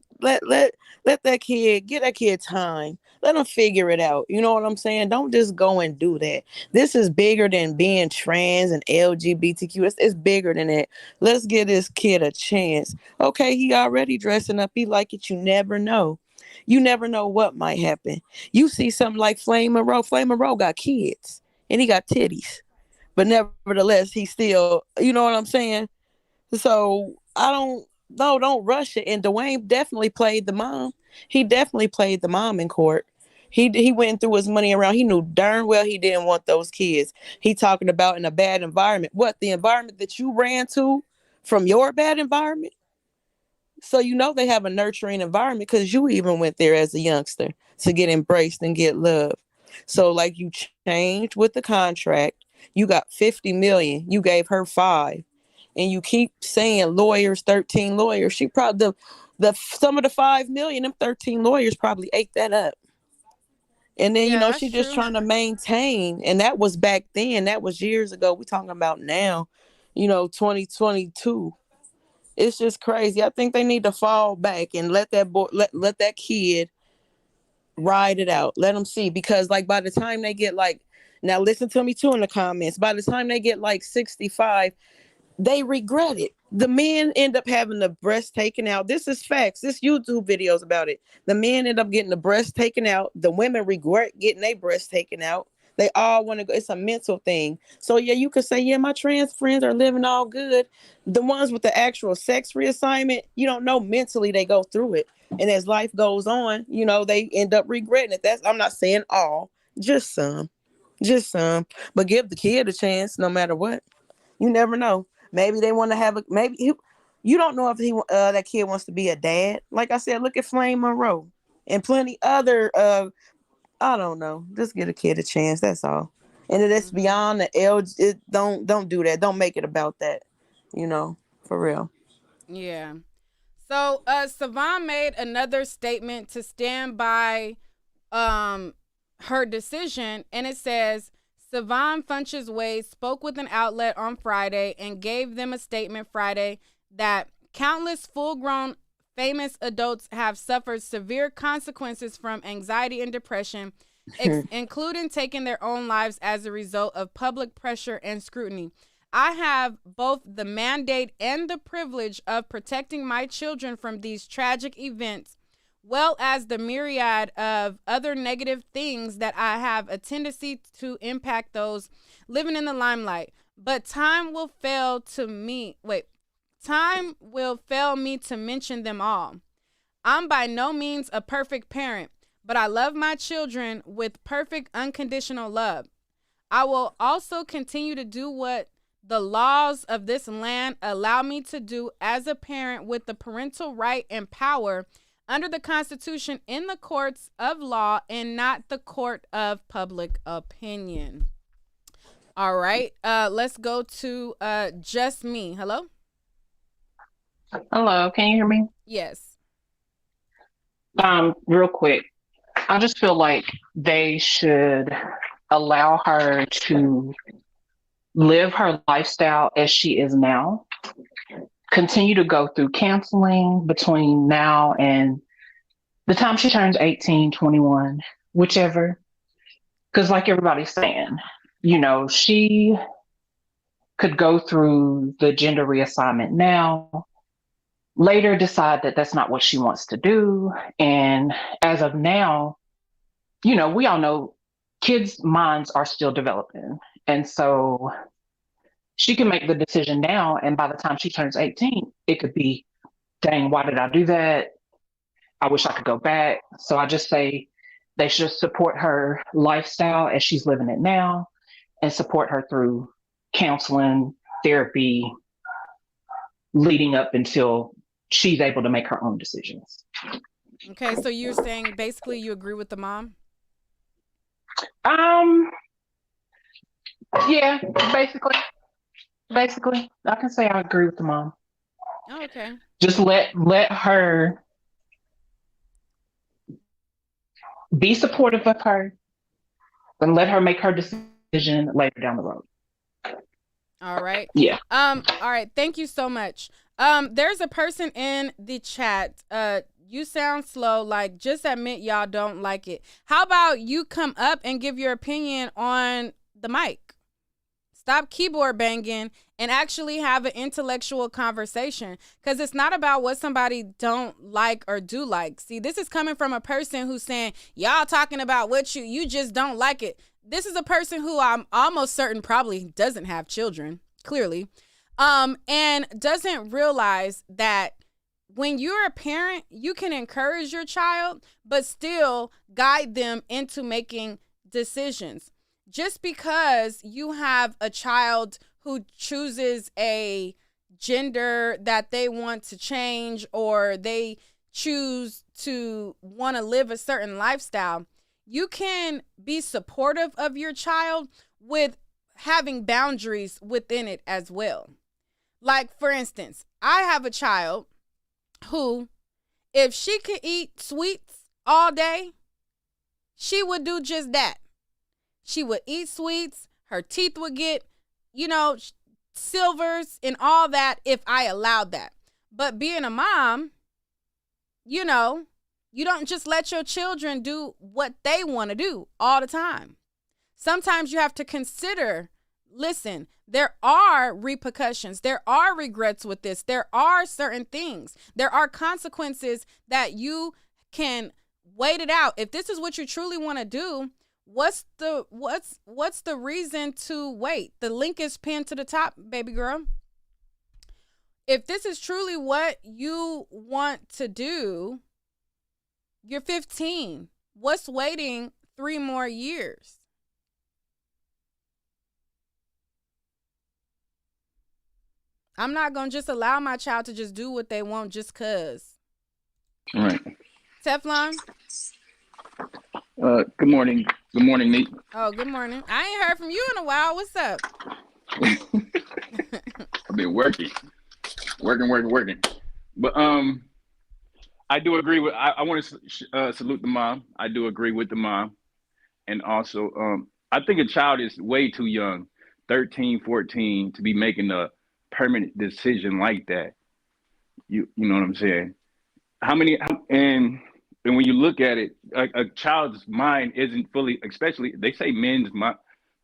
that kid time. Let them figure it out. You know what I'm saying? Don't just go and do that. This is bigger than being trans and LGBTQ. It's bigger than that. Let's give this kid a chance. Okay, he already dressing up. He like it. You never know. You never know what might happen. You see something like Flame Monroe. Flame Monroe got kids and he got titties. But nevertheless, he still, you know what I'm saying? So don't rush it. And Dwayne definitely played the mom. He definitely played the mom in court. He went through his money around. He knew darn well he didn't want those kids. He talking about in a bad environment. What, the environment that you ran to from your bad environment? So you know they have a nurturing environment because you even went there as a youngster to get embraced and get love. So like you changed with the contract. You got 50 million. You gave her 5. And you keep saying lawyers, 13 lawyers. She probably the some of the 5 million, them 13 lawyers probably ate that up. And then, Yeah, she's true. just trying to maintain. And that was back then. That was years ago. We're talking about now, 2022. It's just crazy. I think they need to fall back and let that boy, let that kid ride it out. Let them see. Because like by the time they get like, now listen to me too in the comments. By the time they get like 65, they regret it. The men end up having the breast taken out. This is facts. This YouTube videos about it. The men end up getting the breast taken out. The women regret getting their breast taken out. They all want to go. It's a mental thing. So yeah, you could say, yeah, my trans friends are living all good. The ones with the actual sex reassignment, you don't know, mentally they go through it. And as life goes on, they end up regretting it. I'm not saying all, just some. But give the kid a chance no matter what. You never know. Maybe they want to have you don't know if that kid wants to be a dad. Like I said, look at Flame Monroe and plenty other, I don't know. Just give a kid a chance. That's all. And it's beyond the don't do that. Don't make it about that, for real. Yeah. So, Savon made another statement to stand by, her decision. And it says, Savon Funches Wade spoke with an outlet on Friday and gave them a statement Friday that countless full-grown famous adults have suffered severe consequences from anxiety and depression, including taking their own lives as a result of public pressure and scrutiny. I have both the mandate and the privilege of protecting my children from these tragic events, well as the myriad of other negative things that I have a tendency to impact those living in the limelight. But time will fail Time will fail me to mention them all. I'm by no means a perfect parent, but I love my children with perfect unconditional love. I will also continue to do what the laws of this land allow me to do as a parent with the parental right and power under the Constitution in the courts of law and not the court of public opinion. All right. Let's go to Just Me. Hello? Hello, can you hear me? Yes. Real quick, I just feel like they should allow her to live her lifestyle as she is now, continue to go through counseling between now and the time she turns 18, 21, whichever. Because, like everybody's saying, she could go through the gender reassignment now, later decide that that's not what she wants to do. And as of now, we all know kids' minds are still developing. And so she can make the decision now. And by the time she turns 18, it could be, dang, why did I do that? I wish I could go back. So I just say they should support her lifestyle as she's living it now and support her through counseling, therapy, leading up until she's able to make her own decisions. Okay, so you're saying basically you agree with the mom? Yeah, basically, I can say I agree with the mom. Oh, okay. Just let her be supportive of her and let her make her decision later down the road. All right. Yeah. All right. Thank you so much. There's a person in the chat. You sound slow. Like, just admit y'all don't like it. How about you come up and give your opinion on the mic? Stop keyboard banging and actually have an intellectual conversation, because it's not about what somebody don't like or do like. See, this is coming from a person who's saying y'all talking about what you just don't like it. This is a person who I'm almost certain probably doesn't have children, clearly, and doesn't realize that when you're a parent, you can encourage your child, but still guide them into making decisions. Just because you have a child who chooses a gender that they want to change, or they choose to want to live a certain lifestyle, you can be supportive of your child with having boundaries within it as well. Like, for instance, I have a child who, if she could eat sweets all day, she would do just that. She would eat sweets. Her teeth would get, silvers and all that if I allowed that. But being a mom, you don't just let your children do what they want to do all the time. Sometimes you have to consider, listen, there are repercussions. There are regrets with this. There are certain things. There are consequences that you can wait it out. If this is what you truly want to do, what's the reason to wait? The link is pinned to the top, baby girl. If this is truly what you want to do, you're 15. What's waiting 3 more years? I'm not going to just allow my child to just do what they want just cuz. All right. Teflon? Good morning. Good morning, Nate. Oh, good morning. I ain't heard from you in a while. What's up? I've been working. But I do agree with, I want to salute the mom. I do agree with the mom. And also, I think a child is way too young, 13, 14, to be making a permanent decision like that. You know what I'm saying? And when you look at it, a child's mind isn't fully, especially, they say men's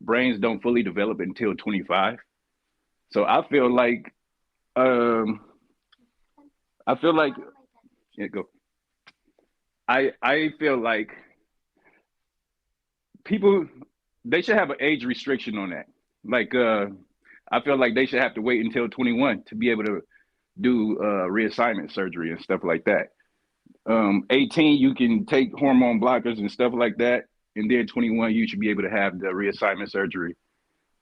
brains don't fully develop until 25. So I feel like, yeah, go. I feel like people, they should have an age restriction on that. Like, I feel like they should have to wait until 21 to be able to do reassignment surgery and stuff like that. 18, you can take hormone blockers and stuff like that, and then 21, you should be able to have the reassignment surgery,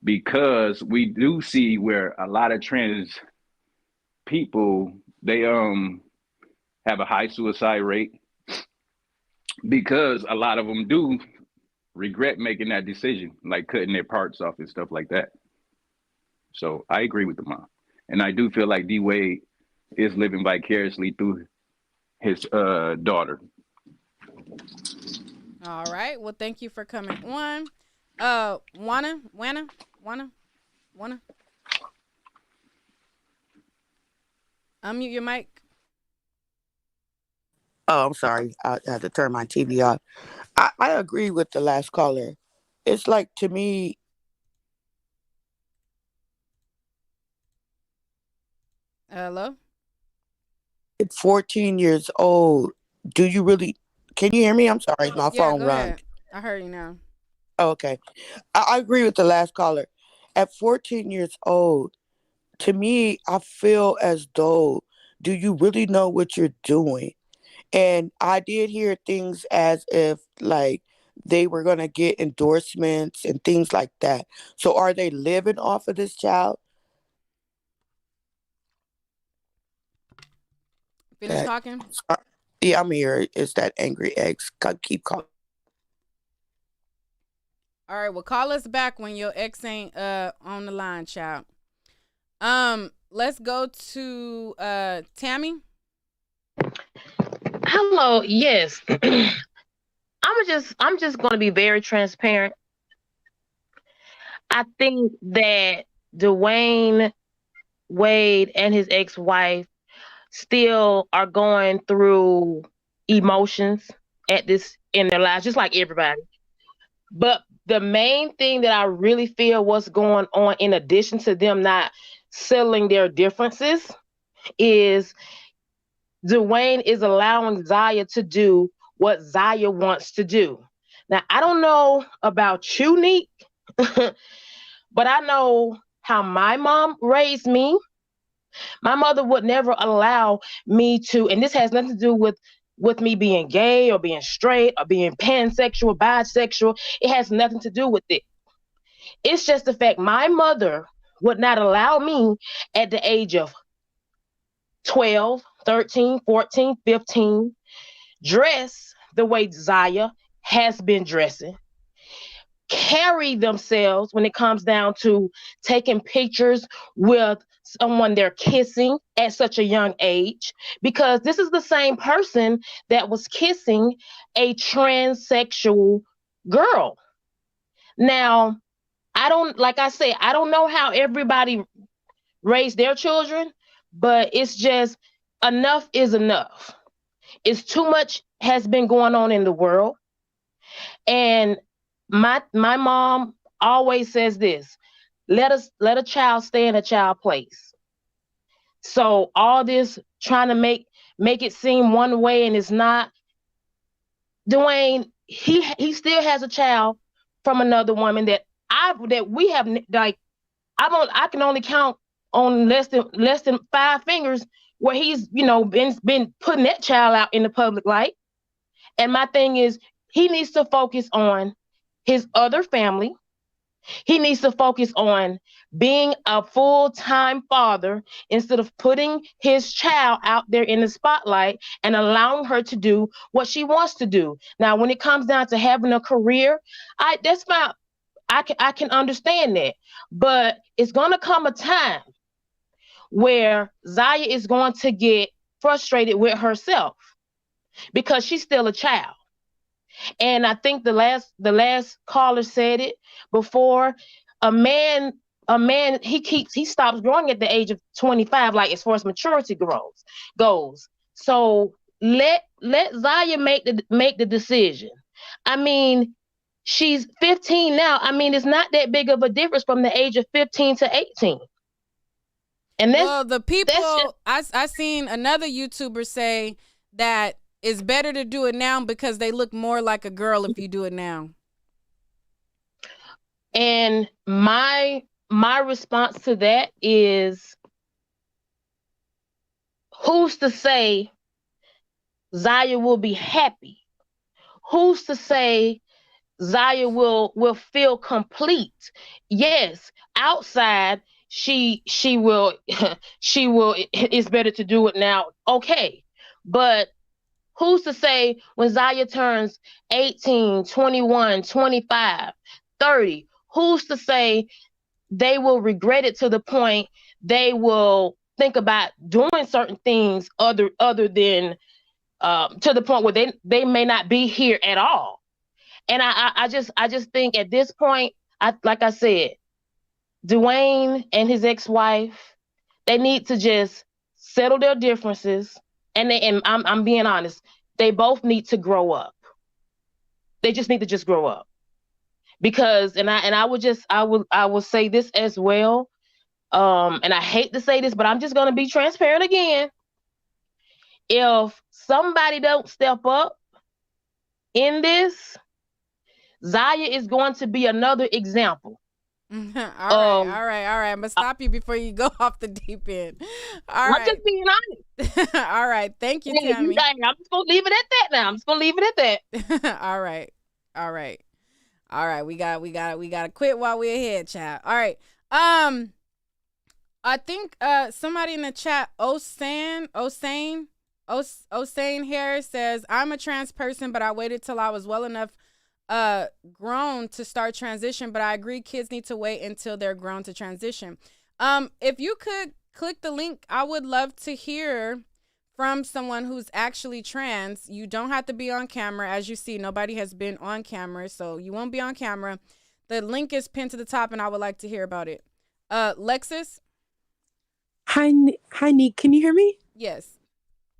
because we do see where a lot of trans people, they have a high suicide rate, because a lot of them do regret making that decision, like cutting their parts off and stuff like that. So I agree with the mom, and I do feel like D Wade is living vicariously through his daughter. All right. Well, thank you for coming on. Wanna. Unmute your mic. Oh, I'm sorry. I had to turn my TV off. I agree with the last caller. It's like, to me, Hello? at 14 years old, do you really, can you hear me? I'm sorry, my Yeah, phone go rang. ahead. I heard you now. Oh, okay. I agree with the last caller. At 14 years old, to me, I feel as though, do you really know what you're doing? And I did hear things as if, like, they were going to get endorsements and things like that. So are they living off of this child? Finish That, talking. yeah, I'm here. It's that angry ex. Keep calling. All right. Well, call us back when your ex ain't on the line, child. Let's go to Tammy. Hello, yes. I'm just going to be very transparent. I think that Dwayne Wade and his ex-wife still are going through emotions at this in their lives, just like everybody. But the main thing that I really feel what's going on, in addition to them not settling their differences, is Dwayne is allowing Zaya to do what Zaya wants to do. Now, I don't know about you, Neek, but I know how my mom raised me. My mother would never allow me to, and this has nothing to do with me being gay or being straight or being pansexual, bisexual. It has nothing to do with it. It's just the fact my mother would not allow me at the age of 12, 13, 14, 15, dress the way Zaya has been dressing, carry themselves when it comes down to taking pictures with someone they're kissing at such a young age, because this is the same person that was kissing a transsexual girl. Now, like I say, I don't know how everybody raised their children, but it's just enough is enough. It's too much has been going on in the world. And my mom always says this: let a child stay in a child place. So all this trying to make it seem one way and it's not. Dwayne, he still has a child from another woman that we have, like, I can only count on less than 5 fingers where he's been putting that child out in the public light. And my thing is, he needs to focus on his other family. He needs to focus on being a full-time father instead of putting his child out there in the spotlight and allowing her to do what she wants to do. Now, when it comes down to having a career, that's fine. I can understand that. But it's going to come a time where Zaya is going to get frustrated with herself because she's still a child. And I think the last caller said it before. A man he stops growing at the age of 25, like as far as maturity goes. So let Zaya make the decision. I mean, she's 15 now. I mean, it's not that big of a difference from the age of 15 to 18. And well, the people, I seen another YouTuber say that it's better to do it now because they look more like a girl if you do it now. And my response to that is, who's to say Zaya will be happy? Who's to say Zaya will feel complete? Yes, outside she will she will, it's better to do it now. Okay. But who's to say when Zaya turns 18, 21, 25, 30, who's to say they will regret it to the point they will think about doing certain things other than to the point where they may not be here at all. And I just think at this point, like I said, Dwayne and his ex-wife, they need to just settle their differences. And I'm being honest, they both need to grow up. They just need to just grow up. Because I will say this as well. And I hate to say this, but I'm just gonna be transparent again. If somebody don't step up in this, Zaya is going to be another example. all right. I'm gonna stop you before you go off the deep end. All right. I'm just being honest. All right. Thank you, Hey, Tammy. I'm just gonna leave it at that now. I'm just gonna leave it at that. All right. We gotta quit while we're ahead, child. All right. I think somebody in the chat, Osane here says, I'm a trans person, but I waited till I was well enough grown to start transition, but I agree kids need to wait until they're grown to transition. If you could click the link, I would love to hear from someone who's actually trans. You don't have to be on camera. As you see, nobody has been on camera, so you won't be on camera. The link is pinned to the top, and I would like to hear about it. Lexus? Hi, Neek. Can you hear me? Yes.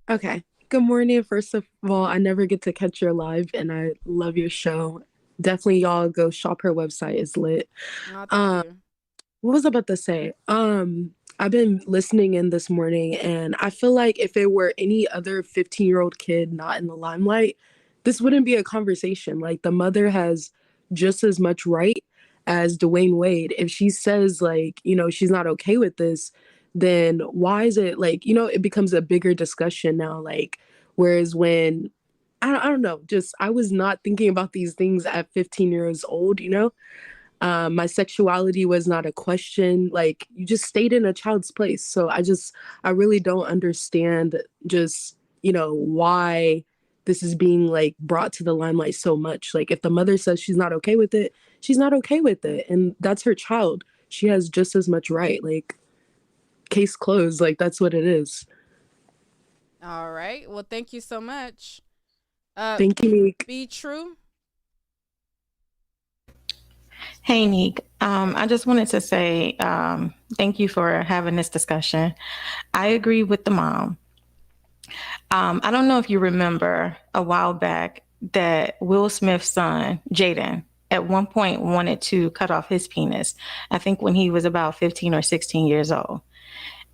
Okay. Good morning. First of all, I never get to catch your live, and I love your show. Definitely, y'all go shop her website. It's lit. Oh, thank you. What was I about to say? I've been listening in this morning, and I feel like if it were any other 15-year-old kid not in the limelight, this wouldn't be a conversation. Like, the mother has just as much right as Dwayne Wade. If she says, like, she's not okay with this, then why is it, like, it becomes a bigger discussion now. Like, whereas when, I don't know, just I was not thinking about these things at 15 years old, my sexuality was not a question. Like, you just stayed in a child's place. So I really don't understand just, why this is being, like, brought to the limelight so much. Like, if the mother says she's not okay with it, she's not okay with it. And that's her child. She has just as much right. Like, case closed. Like, that's what it is. All right. Well, thank you so much. Thank you, Neek. Be true. Hey, Neek. I just wanted to say thank you for having this discussion. I agree with the mom. I don't know if you remember a while back that Will Smith's son, Jaden, at one point wanted to cut off his penis. I think when he was about 15 or 16 years old.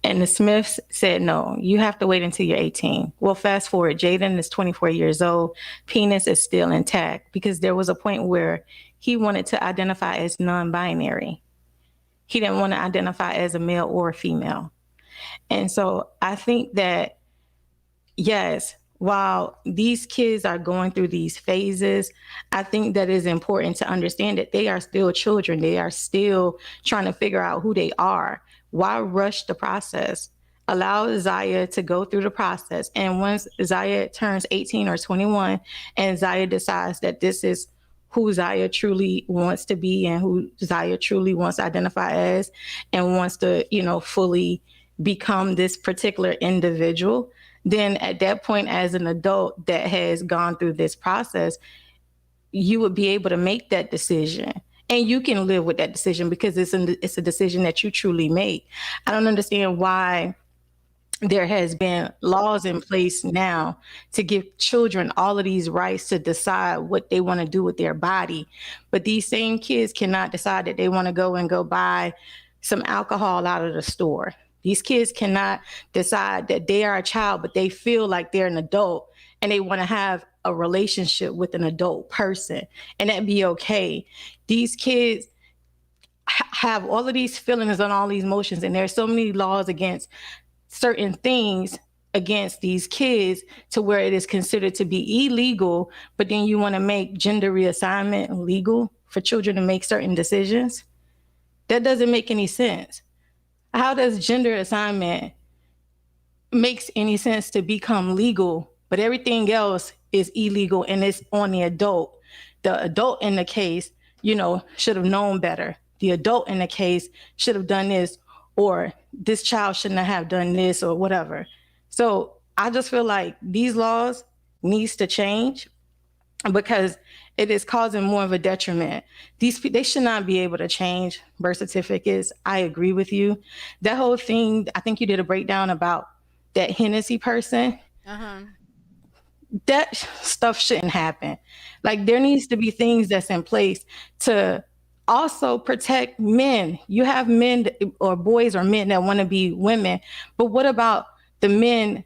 And the Smiths said, no, you have to wait until you're 18. Well, fast forward, Jaden is 24 years old. Penis is still intact because there was a point where he wanted to identify as non-binary. He didn't want to identify as a male or a female. And so I think that, yes, while these kids are going through these phases, I think that it's important to understand that they are still children. They are still trying to figure out who they are. Why rush the process? Allow Zaya to go through the process. And once Zaya turns 18 or 21 and Zaya decides that this is who Zaya truly wants to be and who Zaya truly wants to identify as and wants to, fully become this particular individual, then at that point, as an adult that has gone through this process, you would be able to make that decision. And you can live with that decision because it's a decision that you truly make. I don't understand why there has been laws in place now to give children all of these rights to decide what they want to do with their body. But these same kids cannot decide that they want to go buy some alcohol out of the store. These kids cannot decide that they are a child, but they feel like they're an adult and they want to have a relationship with an adult person, and that'd be okay. These kids have all of these feelings and all these emotions, and there's so many laws against certain things against these kids to where it is considered to be illegal, but then you want to make gender reassignment legal for children to make certain decisions? That doesn't make any sense. How does gender assignment makes any sense to become legal, but everything else is illegal and it's on the adult? The adult in the case, should have known better. The adult in the case should have done this, or this child shouldn't have done this, or whatever. So I just feel like these laws needs to change because it is causing more of a detriment. They should not be able to change birth certificates. I agree with you. That whole thing, I think you did a breakdown about that Hennessy person. That stuff shouldn't happen. Like, there needs to be things that's in place to also protect men. You have men or boys or men that want to be women, but what about the men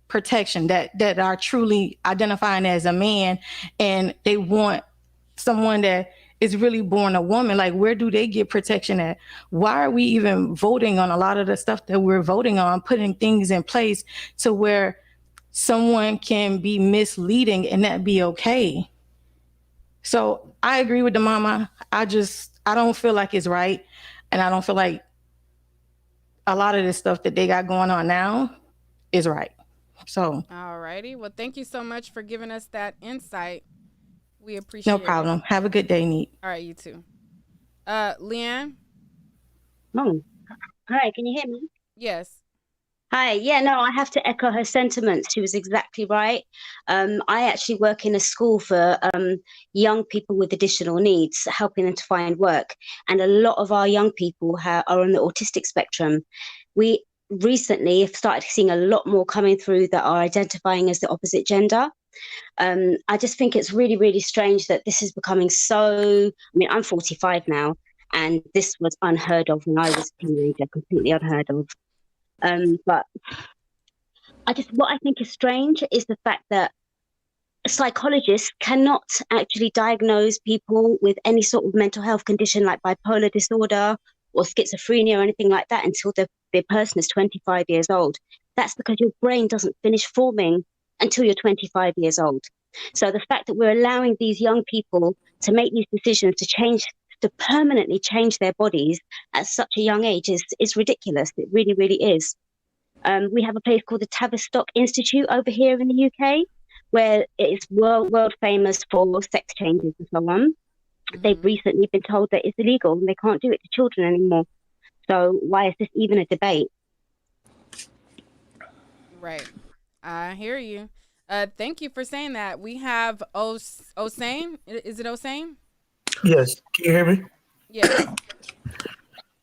protection that are truly identifying as a man and they want someone that is really born a woman? Like, where do they get protection at? Why are we even voting on a lot of the stuff that we're voting on, putting things in place to where someone can be misleading and that be okay? So I agree with the mama. I don't feel like it's right. And I don't feel like a lot of the stuff that they got going on now is right. So. All righty. Well, thank you so much for giving us that insight. We appreciate it. No problem. Have a good day, Neat. All right, you too. Leanne? Oh, hi, can you hear me? Yes. Hi, yeah, no, I have to echo her sentiments. She was exactly right. I actually work in a school for young people with additional needs, helping them to find work. And a lot of our young people are on the autistic spectrum. We recently have started seeing a lot more coming through that are identifying as the opposite gender. I just think it's really, really strange that this is becoming I'm 45 now, and this was unheard of when I was a teenager, completely unheard of. But what I think is strange is the fact that psychologists cannot actually diagnose people with any sort of mental health condition like bipolar disorder or schizophrenia or anything like that until the person is 25 years old. That's because your brain doesn't finish forming until you're 25 years old. So the fact that we're allowing these young people to make these decisions to permanently change their bodies at such a young age is ridiculous. It really, really is. We have a place called the Tavistock Institute over here in the UK, where it's world famous for sex changes and so on. They've recently been told that it's illegal and they can't do it to children anymore. So why is this even a debate? Right. I hear you. Thank you for saying that. We have Osane. Is it Osane? Yes. Can you hear me? Yeah.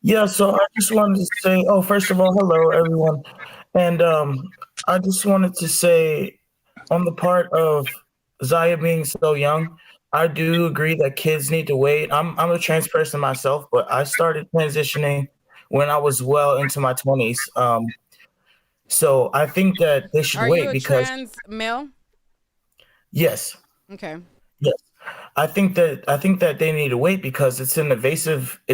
Yeah, so I just wanted to say, first of all, hello, everyone. And I just wanted to say, on the part of Zaya being so young, I do agree that kids need to wait. I'm a trans person myself, but I started transitioning when I was well into my 20s. So I think that they should wait because— Are you a trans male? Yes. Okay. Yes. I think that they need to wait because it's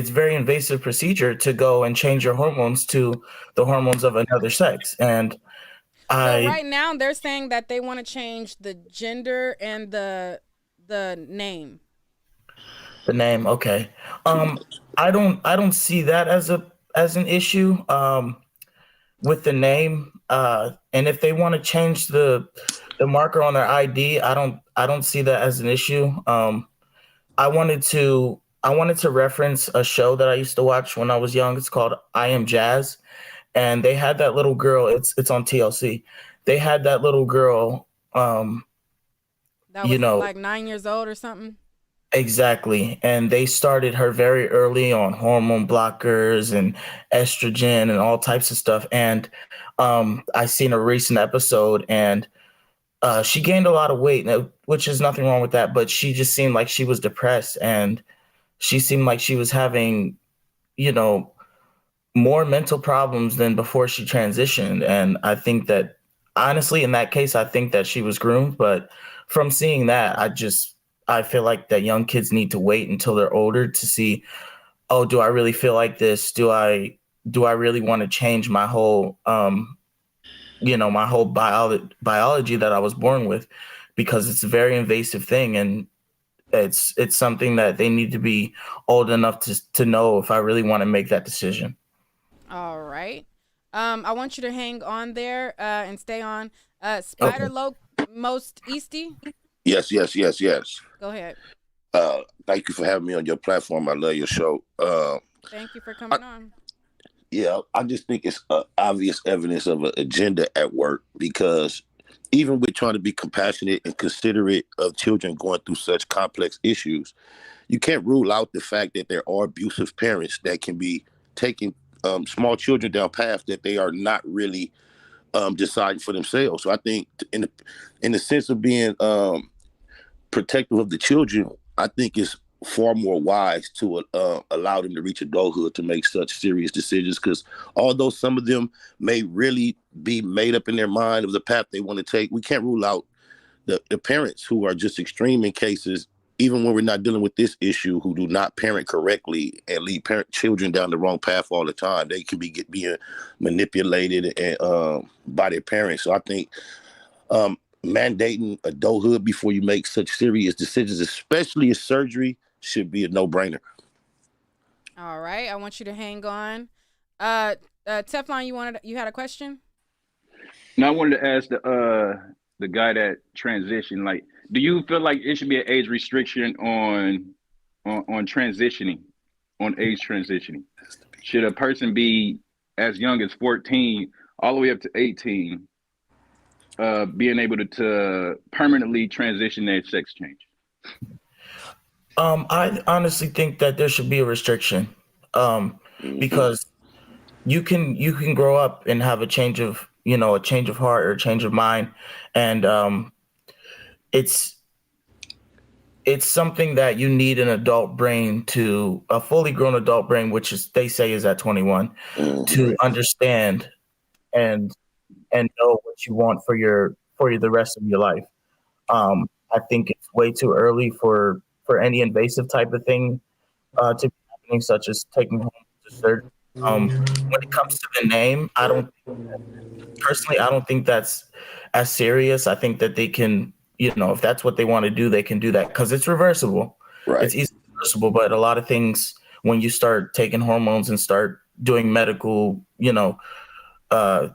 very invasive procedure to go and change your hormones to the hormones of another sex. And right now they're saying that they want to change the gender and the name. The name, okay. I don't see that as an issue with the name. And if they want to change the marker on their ID, I don't see that as an issue. I wanted to reference a show that I used to watch when I was young. It's called I Am Jazz, and they had that little girl. It's on TLC. They had that little girl. That was like 9 years old or something. Exactly, and they started her very early on hormone blockers and estrogen and all types of stuff. And I seen a recent episode, and she gained a lot of weight, which is nothing wrong with that, but she just seemed like she was depressed, and she seemed like she was having, more mental problems than before she transitioned. And I think that, honestly, in that case, I think that she was groomed. But from seeing that, I feel like that young kids need to wait until they're older to see, do I really feel like this? Do I really want to change my whole my whole biology that I was born with, because it's a very invasive thing, and it's something that they need to be old enough to know if I really want to make that decision. All right. I want you to hang on there and stay on. Spider Low Most Easty. Yes. Go ahead. Thank you for having me on your platform. I love your show. Thank you for coming on. Yeah, I just think it's obvious evidence of an agenda at work, because even with trying to be compassionate and considerate of children going through such complex issues, you can't rule out the fact that there are abusive parents that can be taking small children down paths that they are not really deciding for themselves. So I think in the sense of being protective of the children, I think it's far more wise to allow them to reach adulthood to make such serious decisions, because although some of them may really be made up in their mind of the path they want to take, we can't rule out the parents who are just extreme in cases, even when we're not dealing with this issue, who do not parent correctly and lead children down the wrong path all the time. They can be being manipulated and by their parents. So I think mandating adulthood before you make such serious decisions, especially if surgery, should be a no-brainer. All right, I want you to hang on. Teflon, you had a question? No, I wanted to ask the guy that transitioned. Like, do you feel like it should be an age restriction on transitioning, on age transitioning? Should a person be as young as 14 all the way up to 18, being able to permanently transition their sex change? I honestly think that there should be a restriction, because you can grow up and have a change of heart or a change of mind, and it's something that you need an adult brain, to a fully grown adult brain, which is, they say, is at 21, to understand and know what you want for the rest of your life. I think it's way too early for any invasive type of thing to be happening, such as taking home to surgery. When it comes to the name, I don't think that's as serious. I think that they can, if that's what they want to do, they can do that, because it's reversible. Right. It's easily reversible, but a lot of things, when you start taking hormones and start doing medical,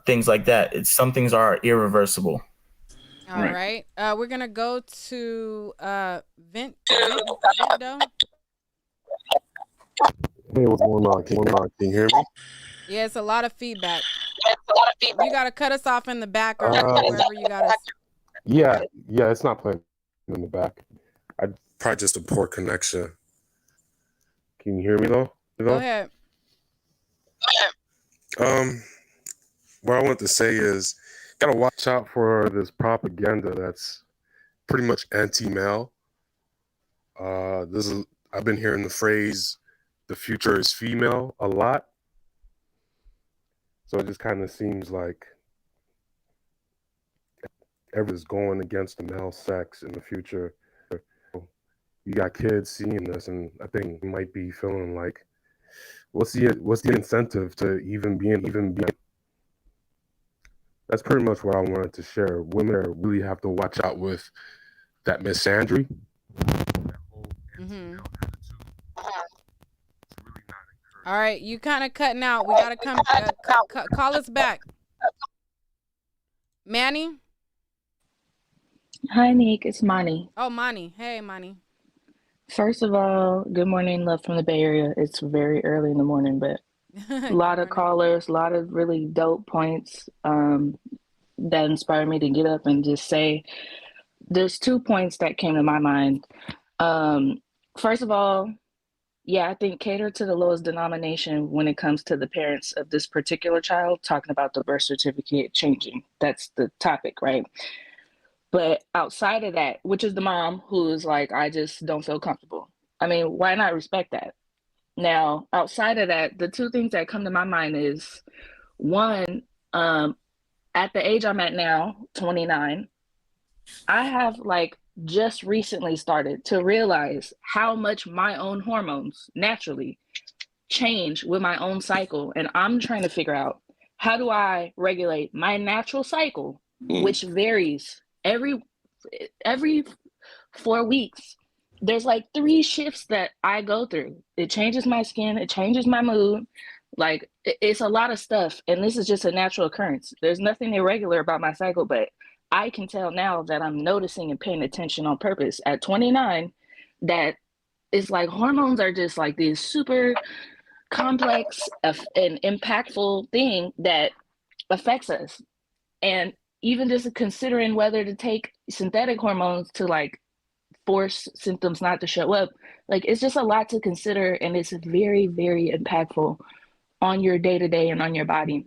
things like that, some things are irreversible. All right. We're gonna go to Vento. Hey, what's going on? Can you hear me? Yeah, it's a lot of feedback. You gotta cut us off in the back or wherever you got us. Yeah, it's not playing in the back. Probably just a poor connection. Can you hear me though? Go ahead. What I want to say is, gotta watch out for this propaganda that's pretty much anti-male. I've been hearing the phrase "the future is female" a lot, so it just kind of seems like everyone's going against the male sex in the future. You got kids seeing this, and I think you might be feeling like, what's the incentive to even be? That's pretty much what I wanted to share. Women really have to watch out with that misandry. Mm-hmm. All right, you kind of cutting out. We gotta come call us back. Manny. Hi, Nick. It's Mani. Oh, Mani. Hey, Mani. First of all, good morning, love from the Bay Area. It's very early in the morning, but a lot of callers, a lot of really dope points that inspired me to get up and just say, there's 2 points that came to my mind. First of all, yeah, I think cater to the lowest denomination when it comes to the parents of this particular child, talking about the birth certificate changing. That's the topic, right? But outside of that, which is the mom who's like, I just don't feel comfortable. I mean, why not respect that? Now, outside of that, the 2 things that come to my mind is, one, at the age I'm at now, 29, I have just recently started to realize how much my own hormones naturally change with my own cycle. And I'm trying to figure out how do I regulate my natural cycle, which varies every 4 weeks? There's like 3 shifts that I go through. It changes my skin, it changes my mood. Like it's a lot of stuff, and this is just a natural occurrence. There's nothing irregular about my cycle, but I can tell now that I'm noticing and paying attention on purpose at 29 that it's like hormones are just like this super complex and impactful thing that affects us. And even just considering whether to take synthetic hormones to like force symptoms not to show up, like it's just a lot to consider, and it's very, very impactful on your day-to-day and on your body.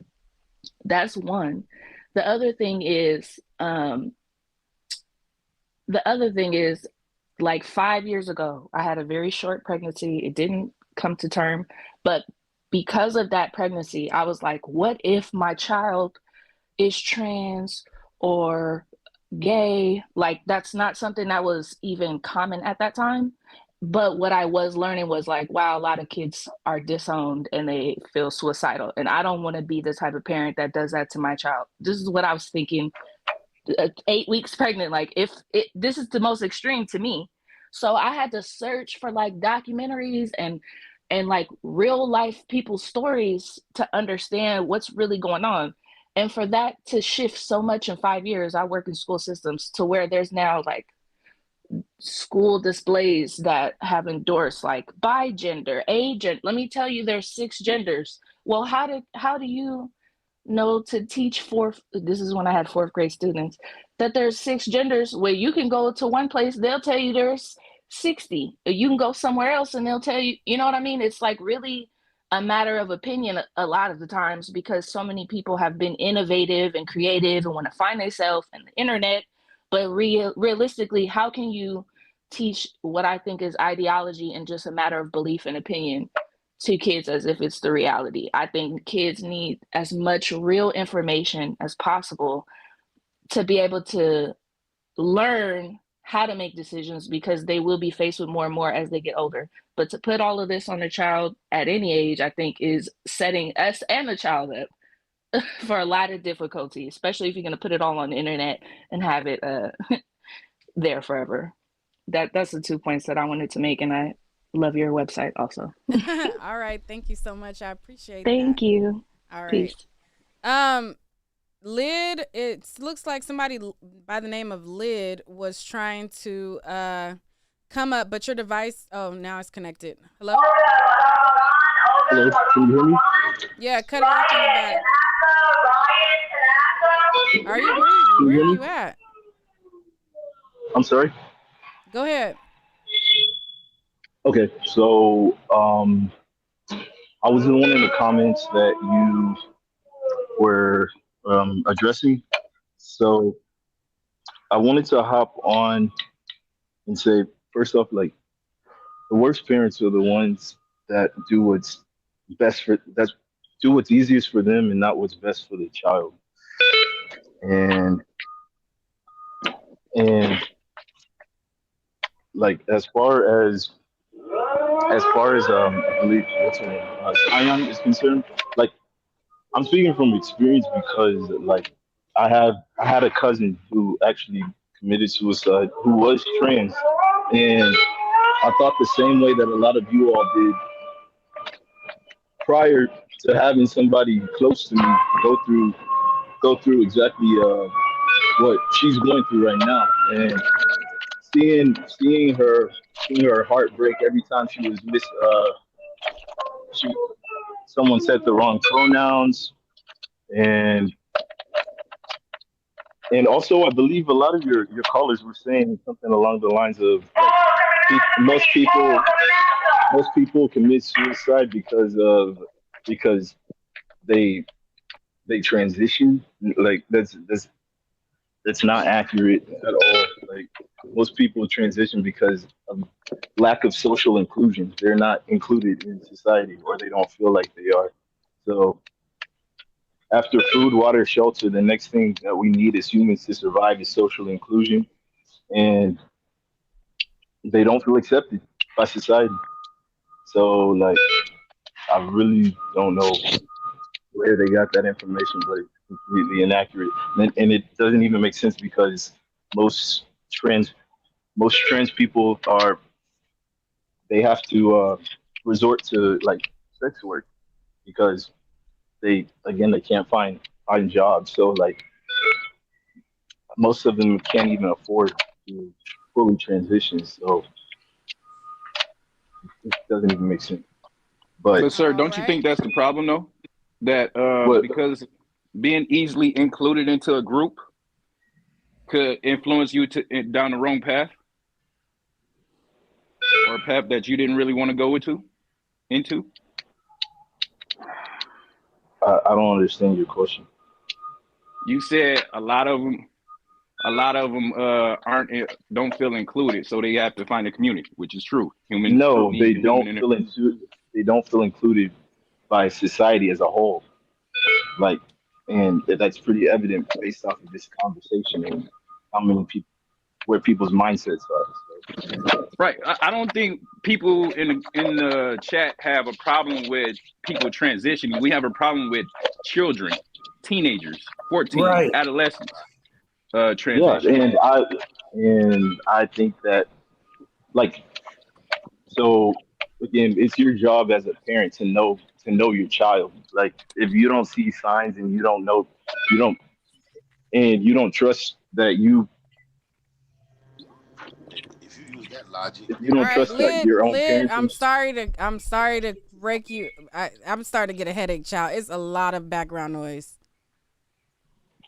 That's one. The other thing is like 5 years ago, I had a very short pregnancy. It didn't come to term, but because of that pregnancy, I was like, what if my child is trans or gay? Like, that's not something that was even common at that time. But what I was learning was like, wow, a lot of kids are disowned and they feel suicidal. And I don't want to be the type of parent that does that to my child. This is what I was thinking 8 weeks pregnant. Like, this is the most extreme to me. So I had to search for like documentaries and like real life people's stories to understand what's really going on. And for that to shift so much in 5 years, I work in school systems to where there's now like school displays that have endorsed like bi-gender, agender. Let me tell you, there's 6 genders. Well, how do you know to teach this is when I had 4th grade students, that there's 6 genders where you can go to one place, they'll tell you there's 60. You can go somewhere else and they'll tell you, you know what I mean? It's like really a matter of opinion a lot of the times, because so many people have been innovative and creative and want to find themselves in the internet. But realistically, how can you teach what I think is ideology and just a matter of belief and opinion to kids as if it's the reality? I think kids need as much real information as possible to be able to learn how to make decisions, because they will be faced with more and more as they get older. But to put all of this on a child at any age, I think is setting us and the child up for a lot of difficulty, especially if you're going to put it all on the internet and have it there forever. That's the 2 points that I wanted to make, and I love your website also. All right, thank you so much. I appreciate Thank that. you. All right. Peace. Lid, it looks like somebody by the name of Lid was trying to come up, but your device, oh, now it's connected. Hello? Hello, can you hear me? Yeah, cut it off in the back. Are you where are you at? I'm sorry? Go ahead. Okay, so I was in one of the comments that you were addressing. So I wanted to hop on and say, first off, like, the worst parents are the ones that do what's easiest for them and not what's best for the child. And like as far as I believe what's her name, Zion is concerned, like, I'm speaking from experience because like I had a cousin who actually committed suicide who was trans, and I thought the same way that a lot of you all did prior to having somebody close to me go through exactly what she's going through right now, and seeing her heart break every time she was someone said the wrong pronouns, and also I believe a lot of your callers were saying something along the lines of like, most people commit suicide because they transition. Like that's not accurate at all. Like, most people transition because of lack of social inclusion. They're not included in society, or they don't feel like they are. So after food, water, shelter, the next thing that we need as humans to survive is social inclusion. And they don't feel accepted by society. So like, I really don't know where they got that information, but it's completely inaccurate, and it doesn't even make sense because most trans most trans people are they have to resort to like sex work because they can't find jobs, so like most of them can't even afford to fully transition, so it doesn't even make sense. But But sir, don't you think that's the problem though? That what because being easily included into a group could influence you down the wrong path, or a path that you didn't really want to go into. I don't understand your question. You said a lot of them don't feel included, so they have to find a community, which is true. Humans No, need human they don't feel included by society as a whole. Like, and that's pretty evident based off of this conversation and how many people, where people's mindsets are. So. Right. I don't think people in the chat have a problem with people transitioning. We have a problem with children, teenagers, 14, Right. adolescents, Yeah, transition. and I think that like so again, it's your job as a parent to know your child. Like if you don't see signs and you don't know, you don't and you don't trust that you If you use that logic, if you don't All right, trust that your own Lid, parenting. I'm sorry to break you. I'm starting to get a headache, child. It's a lot of background noise.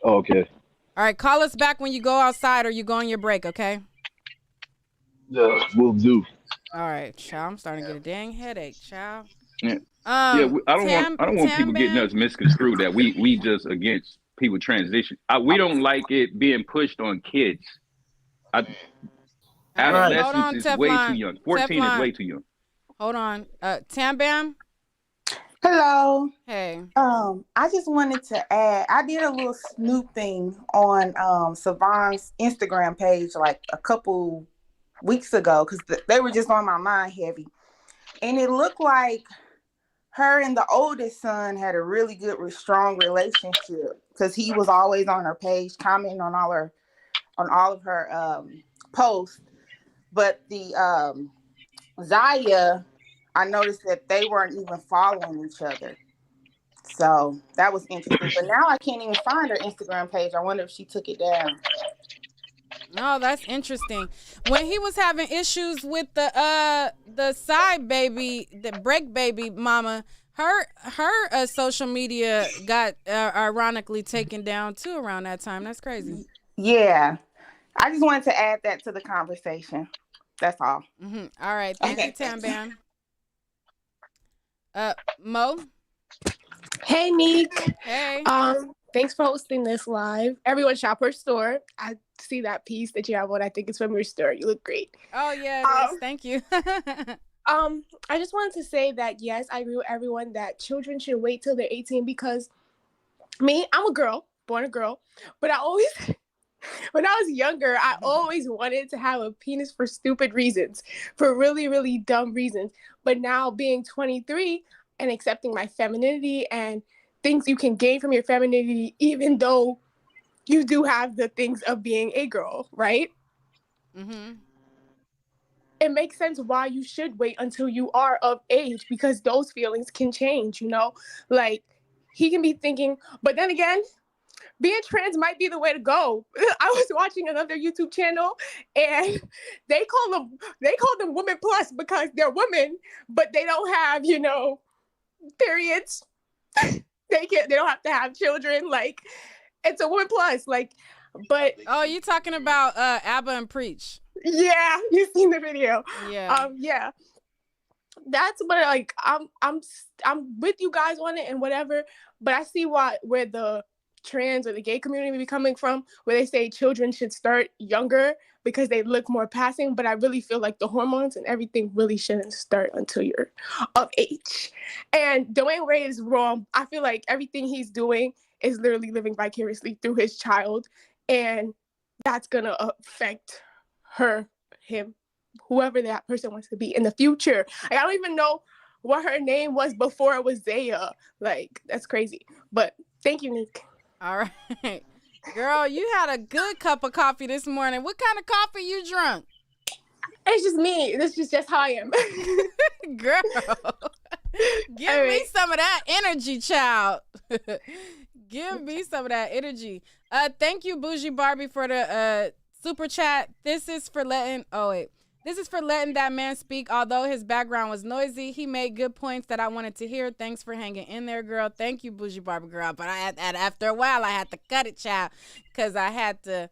Oh, okay. All right, call us back when you go outside or you go on your break, okay? Yeah, we'll do. All right, child. I'm starting to get a dang headache, child. Yeah. I don't want people getting us misconstrued that we just against people transition. We don't like it being pushed on kids. Adolescence is way too young. 14 is way too young. Hold on. Tam Bam? Hello. Hey. I just wanted to add, I did a little snooping on Savon's Instagram page like a couple weeks ago because they were just on my mind heavy. And it looked like her and the oldest son had a really good, strong relationship because he was always on her page commenting on all of her posts. But the Zaya, I noticed that they weren't even following each other. So that was interesting. But now I can't even find her Instagram page. I wonder if she took it down. No, that's interesting. When he was having issues with the side baby, the break baby mama, her social media got ironically taken down too around that time. That's crazy. Yeah. I just wanted to add that to the conversation. That's all. Mm-hmm. All right. Thank you, Tam Bam. Mo? Hey, Neek. Hey. Thanks for hosting this live. Everyone shop her store. I see that piece that you have on. I think it's from your store. You look great. Oh, yeah, it is. Thank you. I just wanted to say that, yes, I agree with everyone that children should wait till they're 18 because I'm a girl, born a girl, but when I was younger, I always wanted to have a penis for stupid reasons, for really, really dumb reasons. But now being 23 and accepting my femininity and things you can gain from your femininity, even though you do have the things of being a girl, right? Mm-hmm. It makes sense why you should wait until you are of age because those feelings can change, Like, he can be thinking, but then again, being trans might be the way to go. I was watching another YouTube channel and they call them women plus because they're women, but they don't have, periods. They don't have to have children. Like, it's a woman plus. Like, but you talking about Abba and Preach? Yeah, you've seen the video. Yeah. Yeah. That's what I'm with you guys on it and whatever, but I see where the trans or the gay community be coming from, where they say children should start younger because they look more passing, but I really feel like the hormones and everything really shouldn't start until you're of age. And Dwayne Wade is wrong. I feel like everything he's doing is literally living vicariously through his child, and that's gonna affect him, whoever that person wants to be in the future. Like, I don't even know what her name was before it was Zaya. Like, that's crazy. But thank you, Nick. All right. Girl, you had a good cup of coffee this morning. What kind of coffee you drunk? It's just me. This is just how I am. Girl, give me some of that energy, child. Give me some of that energy. Thank you, Bougie Barbie, for the super chat. This is for letting that man speak. Although his background was noisy, he made good points that I wanted to hear. Thanks for hanging in there, girl. Thank you, Bougie Barbie, girl. But after a while, I had to cut it, child, because I had to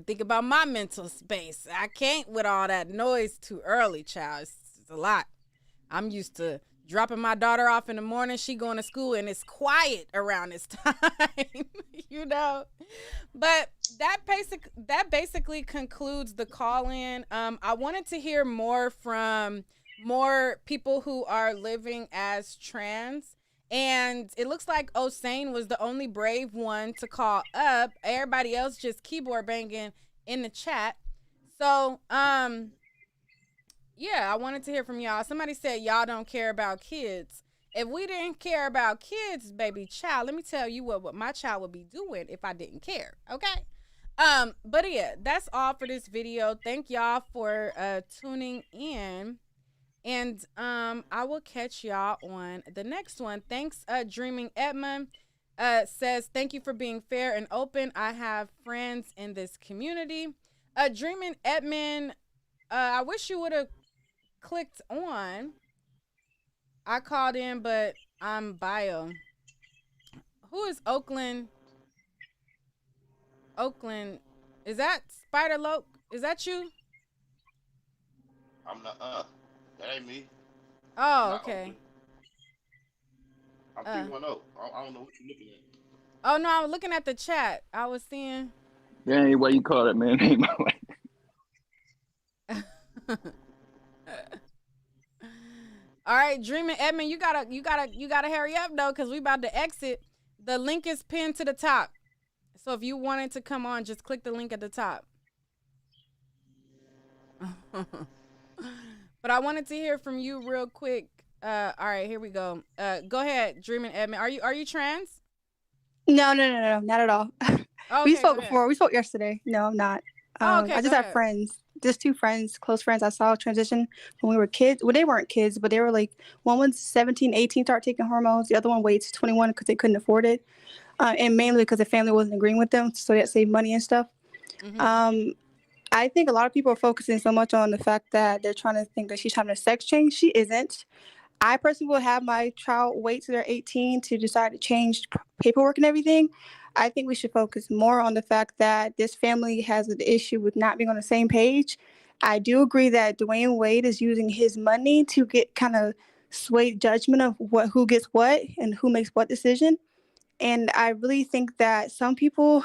think about my mental space. I can't with all that noise too early, child. It's a lot. I'm used to dropping my daughter off in the morning. She going to school and it's quiet around this time, you know. But that basically concludes the call-in. I wanted to hear more from more people who are living as trans. And it looks like Osane was the only brave one to call up. Everybody else just keyboard banging in the chat. So, yeah, I wanted to hear from y'all. Somebody said y'all don't care about kids. If we didn't care about kids, baby child, let me tell you what my child would be doing if I didn't care, okay? But yeah, that's all for this video. Thank y'all for tuning in. And I will catch y'all on the next one. Thanks, Dreaming Edmund says, thank you for being fair and open. I have friends in this community. Dreaming Edmund, I wish you would have clicked on. I called in, but I'm bio. Who is Oakland? Oakland, is that Spider Loke? Is that you? I'm not. That ain't me. Oh, okay. I'm P10. I don't know what you're looking at. Oh no, I was looking at the chat. I was seeing. There ain't what you call that man name. All right, Dreaming Edmund, you gotta hurry up though, cause we about to exit. The link is pinned to the top. So if you wanted to come on, just click the link at the top. But I wanted to hear from you real quick. All right, here we go. Go ahead, Dreaming Edmund. Are you trans? No, not at all. Okay, We spoke before. We spoke yesterday. No, I'm not. Okay, I just have friends, just two friends, close friends I saw transition when we were kids. Well, they weren't kids, but they were like, one was 17, 18, started taking hormones. The other one waited to 21 because they couldn't afford it. And mainly because the family wasn't agreeing with them, so they had to save money and stuff. Mm-hmm. I think a lot of people are focusing so much on the fact that they're trying to think that she's having a sex change. She isn't. I personally will have my child wait till they're 18 to decide to change paperwork and everything. I think we should focus more on the fact that this family has an issue with not being on the same page. I do agree that Dwayne Wade is using his money to get kind of sway judgment of who gets what and who makes what decision. And I really think that some people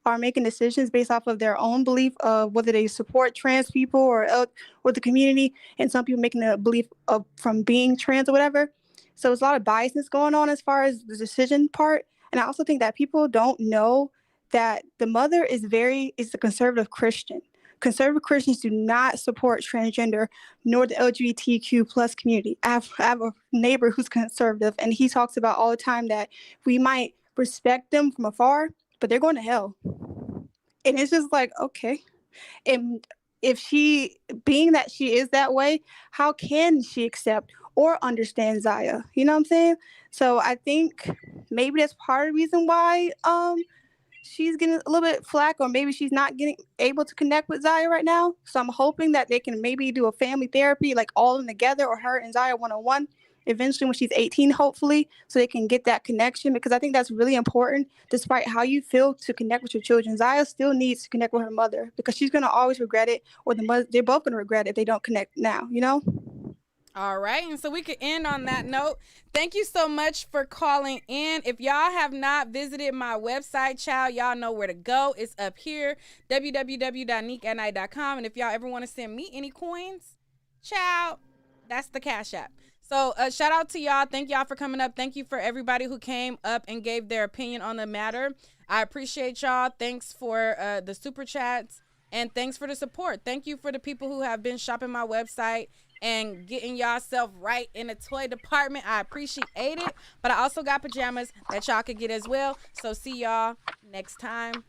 are making decisions based off of their own belief of whether they support trans people or the community, and some people making a belief of from being trans or whatever. So there's a lot of biasness going on as far as the decision part. And I also think that people don't know that the mother is a conservative Christian. Conservative Christians do not support transgender nor the LGBTQ plus community. I have a neighbor who's conservative, and he talks about all the time that we might respect them from afar, but they're going to hell. And it's just like, okay. And if she, being that she is that way, how can she accept or understand Zaya? You know what I'm saying? So I think maybe that's part of the reason why she's getting a little bit flack, or maybe she's not getting able to connect with Zaya right now. So I'm hoping that they can maybe do a family therapy, like all of them together, or her and Zaya one-on-one eventually when she's 18, hopefully, so they can get that connection, because I think that's really important. Despite how you feel to connect with your children, Zaya still needs to connect with her mother, because she's going to always regret it, or they're both going to regret it if they don't connect now, you know? All right, and so we could end on that note. Thank you so much for calling in. If y'all have not visited my website, child, y'all know where to go. It's up here, www.neekatnight.com. And if y'all ever want to send me any coins, child, that's the Cash App. So shout out to y'all. Thank y'all for coming up. Thank you for everybody who came up and gave their opinion on the matter. I appreciate y'all. Thanks for the super chats. And thanks for the support. Thank you for the people who have been shopping my website and getting yourself right in the toy department. I appreciate it. But I also got pajamas that y'all could get as well. So see y'all next time.